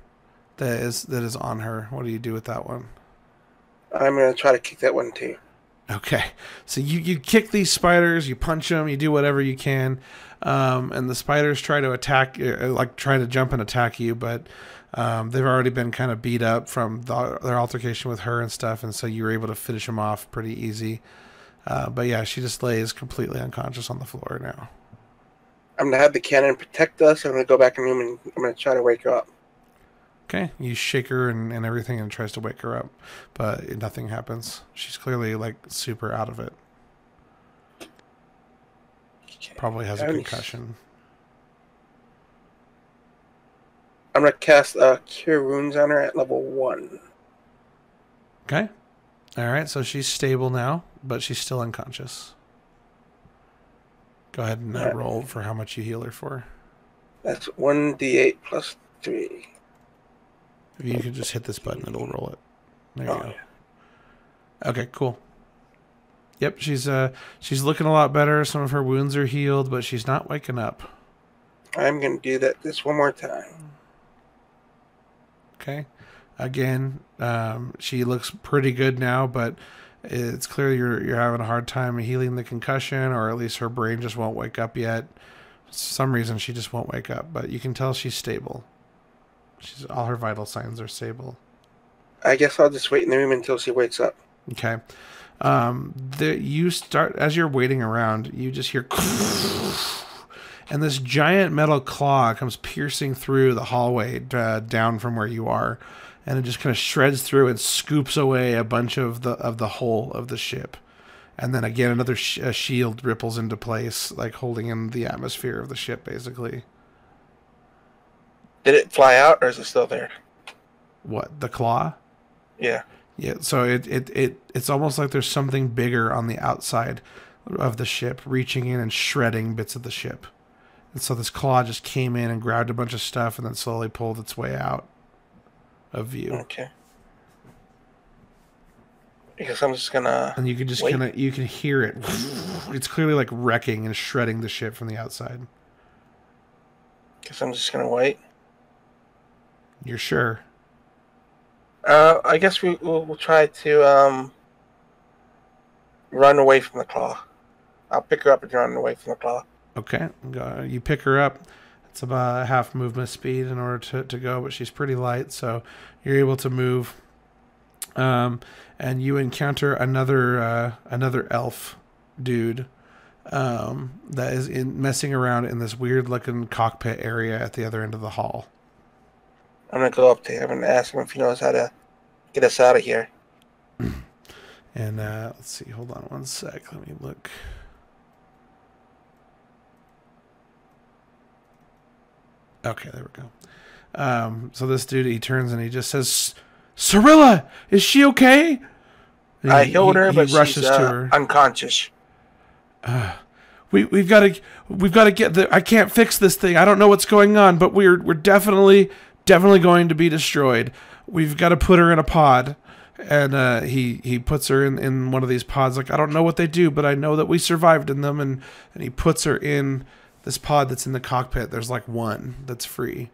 that is on her. What do you do with that one? I'm going to try to kick that one too. Okay, so you kick these spiders, you punch them, you do whatever you can, and the spiders try to attack, like try to jump and attack you, but they've already been kind of beat up from their altercation with her and stuff, and so you were able to finish them off pretty easy. But yeah, she just lays completely unconscious on the floor now. I'm going to have the cannon protect us. I'm going to go back in the room and I'm going to try to wake her up. Okay, you shake her and everything and tries to wake her up, but nothing happens. She's clearly like super out of it. Okay. Probably has a concussion. I'm going to cast Cure Wounds on her at level 1. Okay. All right, so she's stable now, but she's still unconscious. Go ahead and roll for how much you heal her for. That's 1d8 plus 3. If you can just hit this button, it'll roll it. There you go. Yeah. Okay, cool. Yep, she's looking a lot better. Some of her wounds are healed, but she's not waking up. I'm going to do that this one more time. Okay. Again, she looks pretty good now, but it's clear you're having a hard time healing the concussion, or at least her brain just won't wake up yet. For some reason, she just won't wake up, but you can tell she's stable. All her vital signs are stable. I guess I'll just wait in the room until she wakes up. Okay. You start, as you're waiting around, you just hear, and this giant metal claw comes piercing through the hallway down from where you are, and it just kind of shreds through and scoops away a bunch of the hull of the ship, and then again another shield ripples into place, like holding in the atmosphere of the ship, basically. Did it fly out, or is it still there? What, the claw? Yeah. Yeah, so it's almost like there's something bigger on the outside of the ship, reaching in and shredding bits of the ship. And so this claw just came in and grabbed a bunch of stuff and then slowly pulled its way out of view. Okay. Because I'm just gonna. And you can just you can hear it. It's clearly like wrecking and shredding the ship from the outside. Guess I'm just gonna wait. You're sure? I guess we'll try to run away from the claw. I'll pick her up and run away from the claw. Okay, you pick her up. It's about half movement speed in order to go, but she's pretty light, so you're able to move. And you encounter another elf dude that is messing around in this weird looking cockpit area at the other end of the hall. I'm gonna go up to him and ask him if he knows how to get us out of here. And let's see, hold on one sec. Let me look. Okay, there we go. So this dude, he turns and he just says, "Cirilla, is she okay?" I healed her, but rushes she's to her. Unconscious. We've got to get the. I can't fix this thing. I don't know what's going on, but we're definitely going to be destroyed. We've got to put her in a pod. And he puts her in one of these pods. Like, I don't know what they do, but I know that we survived in them. And he puts her in this pod that's in the cockpit. There's like one that's free.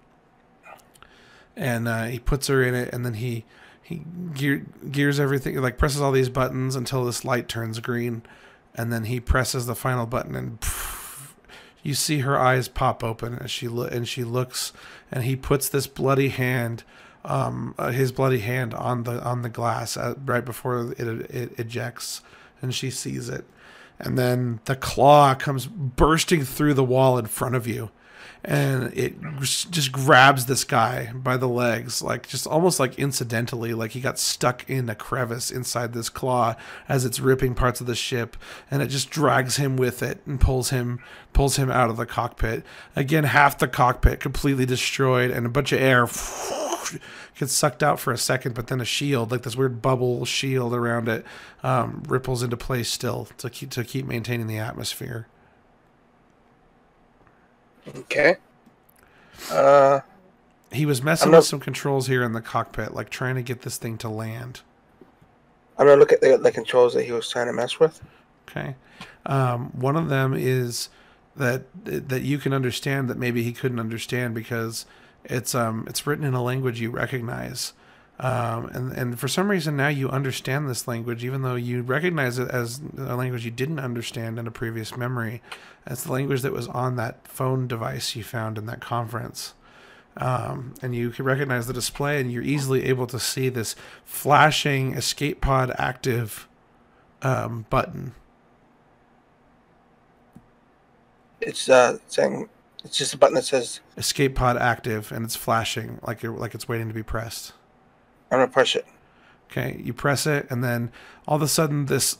And he puts her in it, and then he gears everything, like presses all these buttons until this light turns green. And then he presses the final button, and you see her eyes pop open as she looks, and he puts this bloody hand, his bloody hand on the glass right before it ejects, and she sees it, and then the claw comes bursting through the wall in front of you, and it just grabs this guy by the legs, like just almost like incidentally, like he got stuck in a crevice inside this claw as it's ripping parts of the ship, and it just drags him with it and pulls him out of the cockpit. Again, half the cockpit completely destroyed, and a bunch of air gets sucked out for a second, but then a shield, like this weird bubble shield around it, ripples into place still to keep maintaining the atmosphere. Okay. He was messing with some controls here in the cockpit, like trying to get this thing to land. I'm gonna look at the controls that he was trying to mess with. Okay. One of them is that you can understand that maybe he couldn't understand because it's written in a language you recognize. And for some reason now you understand this language, even though you recognize it as a language you didn't understand in a previous memory. It's the language that was on that phone device you found in that conference. And you can recognize the display, and you're easily able to see this flashing escape pod active button. It's saying it's just a button that says Escape pod active, and it's flashing like it's waiting to be pressed. I'm gonna push it. Okay, you press it, and then all of a sudden this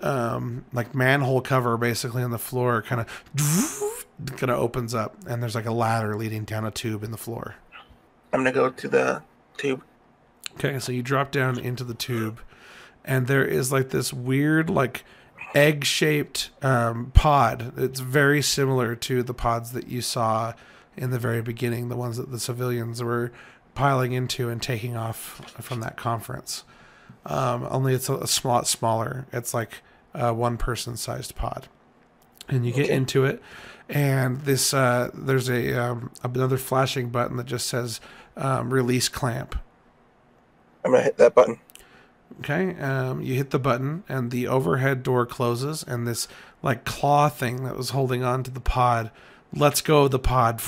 like manhole cover basically on the floor kind of opens up, and there's like a ladder leading down a tube in the floor. I'm gonna go to the tube. Okay, so you drop down into the tube, and there is like this weird like egg-shaped pod. It's very similar to the pods that you saw in the very beginning, the ones that the civilians were piling into and taking off from that conference. Only it's a lot smaller. It's like a one-person sized pod. And you get into it, and this there's another flashing button that just says release clamp. I'm gonna hit that button. Okay, you hit the button, and the overhead door closes, and this like claw thing that was holding on to the pod lets go of the pod,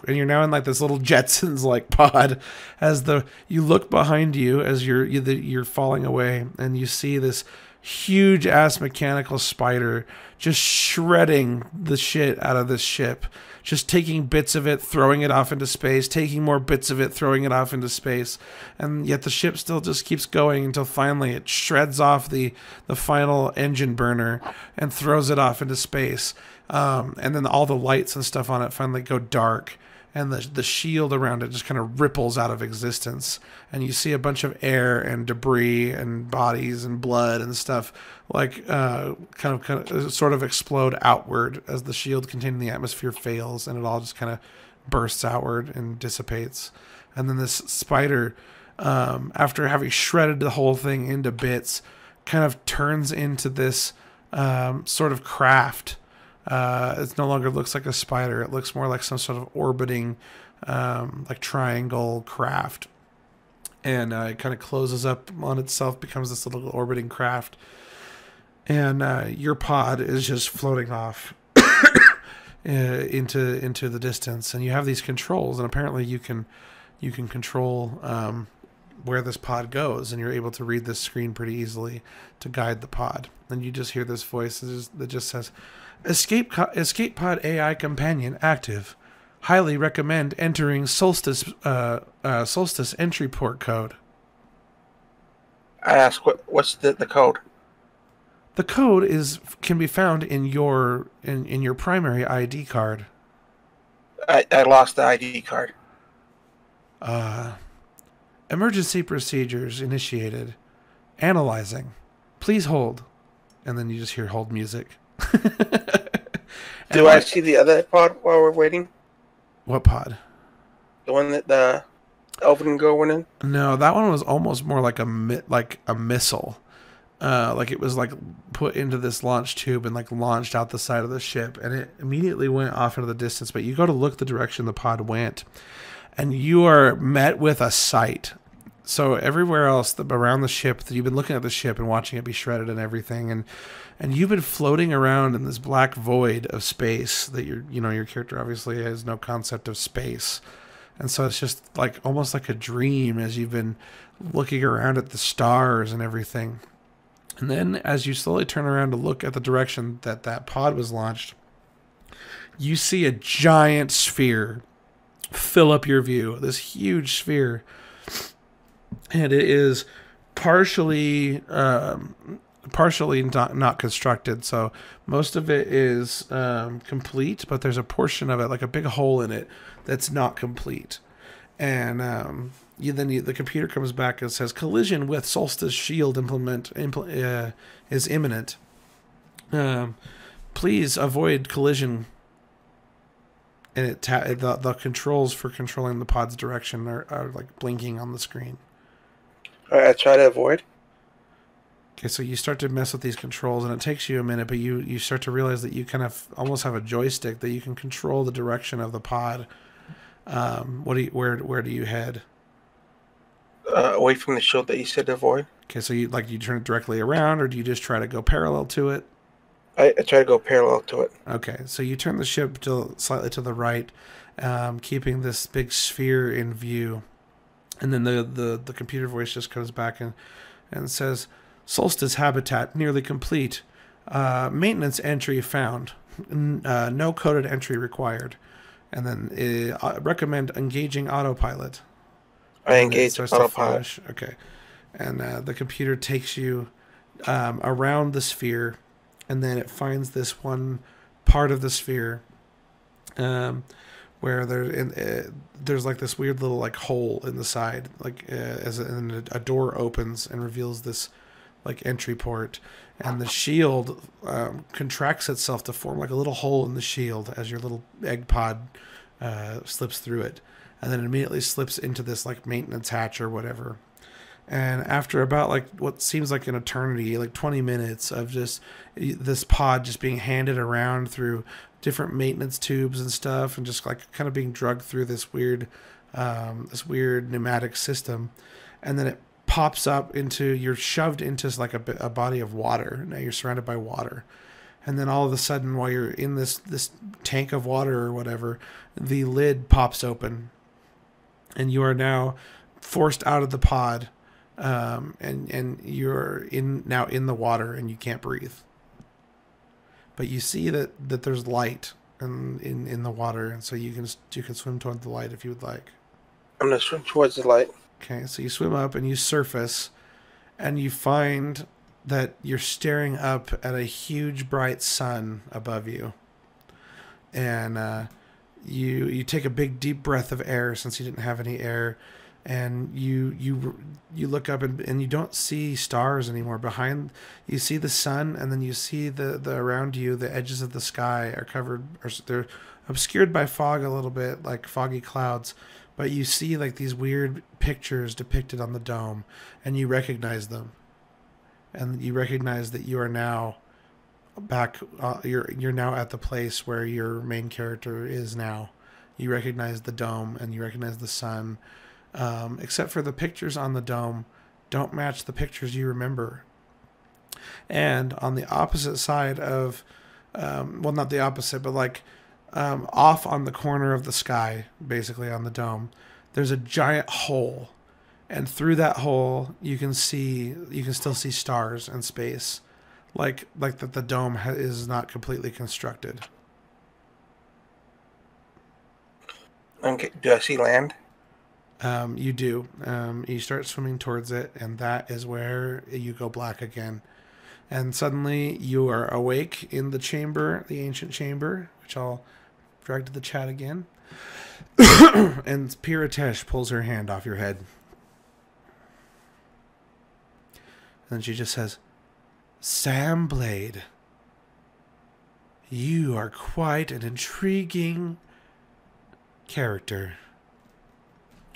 and you're now in like this little Jetsons like pod. As you look behind you as you're falling away, and you see this huge ass mechanical spider just shredding the shit out of this ship, just taking bits of it, throwing it off into space, taking more bits of it, throwing it off into space, and yet the ship still just keeps going until finally it shreds off the final engine burner and throws it off into space. And then all the lights and stuff on it finally go dark, and the shield around it just kind of ripples out of existence, and you see a bunch of air and debris and bodies and blood and stuff like kind of sort of explode outward as the shield containing the atmosphere fails, and it all just kind of bursts outward and dissipates. And then this spider, after having shredded the whole thing into bits, kind of turns into this sort of craft. It no longer looks like a spider. It looks more like some sort of orbiting, like triangle craft. And it kind of closes up on itself, becomes this little orbiting craft. And your pod is just floating off into the distance. And you have these controls, and apparently you can control where this pod goes, and you're able to read this screen pretty easily to guide the pod. And you just hear this voice that just says, Escape pod AI companion active. Highly recommend entering Solstice entry port code. I ask what's the code? The code can be found in your primary ID card. I lost the ID card. Emergency procedures initiated. Analyzing. Please hold. And then you just hear hold music. Do I see the other pod while we're waiting? What pod? The one that the Elven girl went in? No, that one was almost more like a missile. Like it was like put into this launch tube and like launched out the side of the ship, and it immediately went off into the distance. But you go to look the direction the pod went, and you are met with a sight. So everywhere else around the ship, that you've been looking at the ship and watching it be shredded and everything, and you've been floating around in this black void of space that your character obviously has no concept of space. And so it's just like almost like a dream as you've been looking around at the stars and everything. And then as you slowly turn around to look at the direction that pod was launched, you see a giant sphere fill up your view, this huge sphere. And it is partially not constructed, so most of it is complete, but there's a portion of it, like a big hole in it, that's not complete. And the computer comes back and says collision with Solstice shield is imminent. Please avoid collision. And the controls for controlling the pod's direction are like blinking on the screen. All right, I try to avoid. Okay, so you start to mess with these controls, and it takes you a minute, but you start to realize that you kind of almost have a joystick that you can control the direction of the pod. Where do you head? away from the shield that you said to avoid. Okay, so you turn it directly around, or do you just try to go parallel to it? I try to go parallel to it. Okay, so you turn the ship slightly to the right, keeping this big sphere in view. And then the computer voice just comes back and says, Solstice habitat nearly complete. Maintenance entry found. No coded entry required. And then recommend engaging autopilot. I engage autopilot. Okay. And the computer takes you around the sphere, and then it finds this one part of the sphere where there's like this weird little like hole in the side, like and a door opens and reveals this like entry port, and the shield contracts itself to form like a little hole in the shield as your little egg pod slips through it, and then it immediately slips into this like maintenance hatch or whatever. And after about like what seems like an eternity, like 20 minutes of just this pod just being handed around through different maintenance tubes and stuff, and just like kind of being drugged through this weird pneumatic system, and then it pops up you're shoved into like a body of water. Now you're surrounded by water, and then all of a sudden, while you're in this tank of water or whatever, the lid pops open, and you are now forced out of the pod. And you're now in the water, and you can't breathe. But you see that there's light in the water, and so you can swim toward the light if you would like. I'm gonna swim towards the light. Okay, so you swim up and you surface, and you find that you're staring up at a huge bright sun above you, and you take a big deep breath of air since you didn't have any air. And you look up and you don't see stars anymore. Behind you see the sun, and then you see the around you, the edges of the sky are covered, or they're obscured by fog a little bit, like foggy clouds. But you see like these weird pictures depicted on the dome, and you recognize them. And you recognize that you are now back. You're now at the place where your main character is now. You recognize the dome, and you recognize the sun. Except for the pictures on the dome don't match the pictures you remember. And on the opposite side of, well, not the opposite, but like off on the corner of the sky, basically on the dome, there's a giant hole. And through that hole, you can still see stars and space, like that the dome is not completely constructed. Okay, do I see land? You do. You start swimming towards it, and that is where you go black again. And suddenly you are awake in the chamber, the ancient chamber, which I'll drag to the chat again. And Piratesh pulls her hand off your head. And she just says, Sam Blade, you are quite an intriguing character.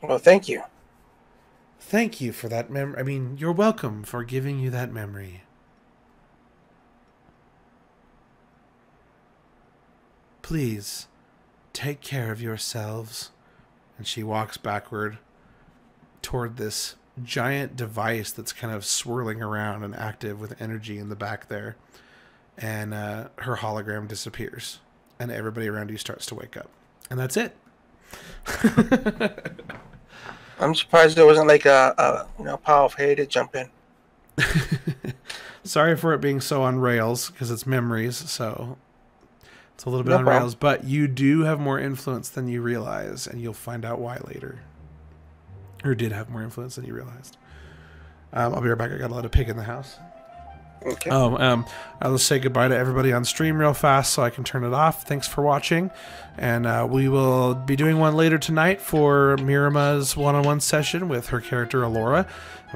Well, thank you. Thank you for that memory. I mean, you're welcome for giving you that memory. Please, take care of yourselves. And she walks backward toward this giant device that's kind of swirling around and active with energy in the back there. And her hologram disappears. And everybody around you starts to wake up. And that's it. I'm surprised there wasn't like a pile of hay to jump in. Sorry for it being so on rails, because it's memories, so it's a little bit No on problem. rails. But you do have more influence than you realize, and you'll find out why later. Or did have more influence than you realized. I'll be right back. I got a lot of pig in the house. Okay. I'll just say goodbye to everybody on stream real fast so I can turn it off. Thanks for watching, and we will be doing one later tonight for Mirama's one-on-one session with her character Alora,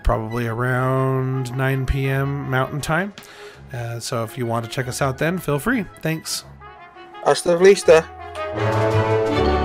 probably around 9 p.m. Mountain Time. So if you want to check us out then, feel free. Thanks. Hasta la vista.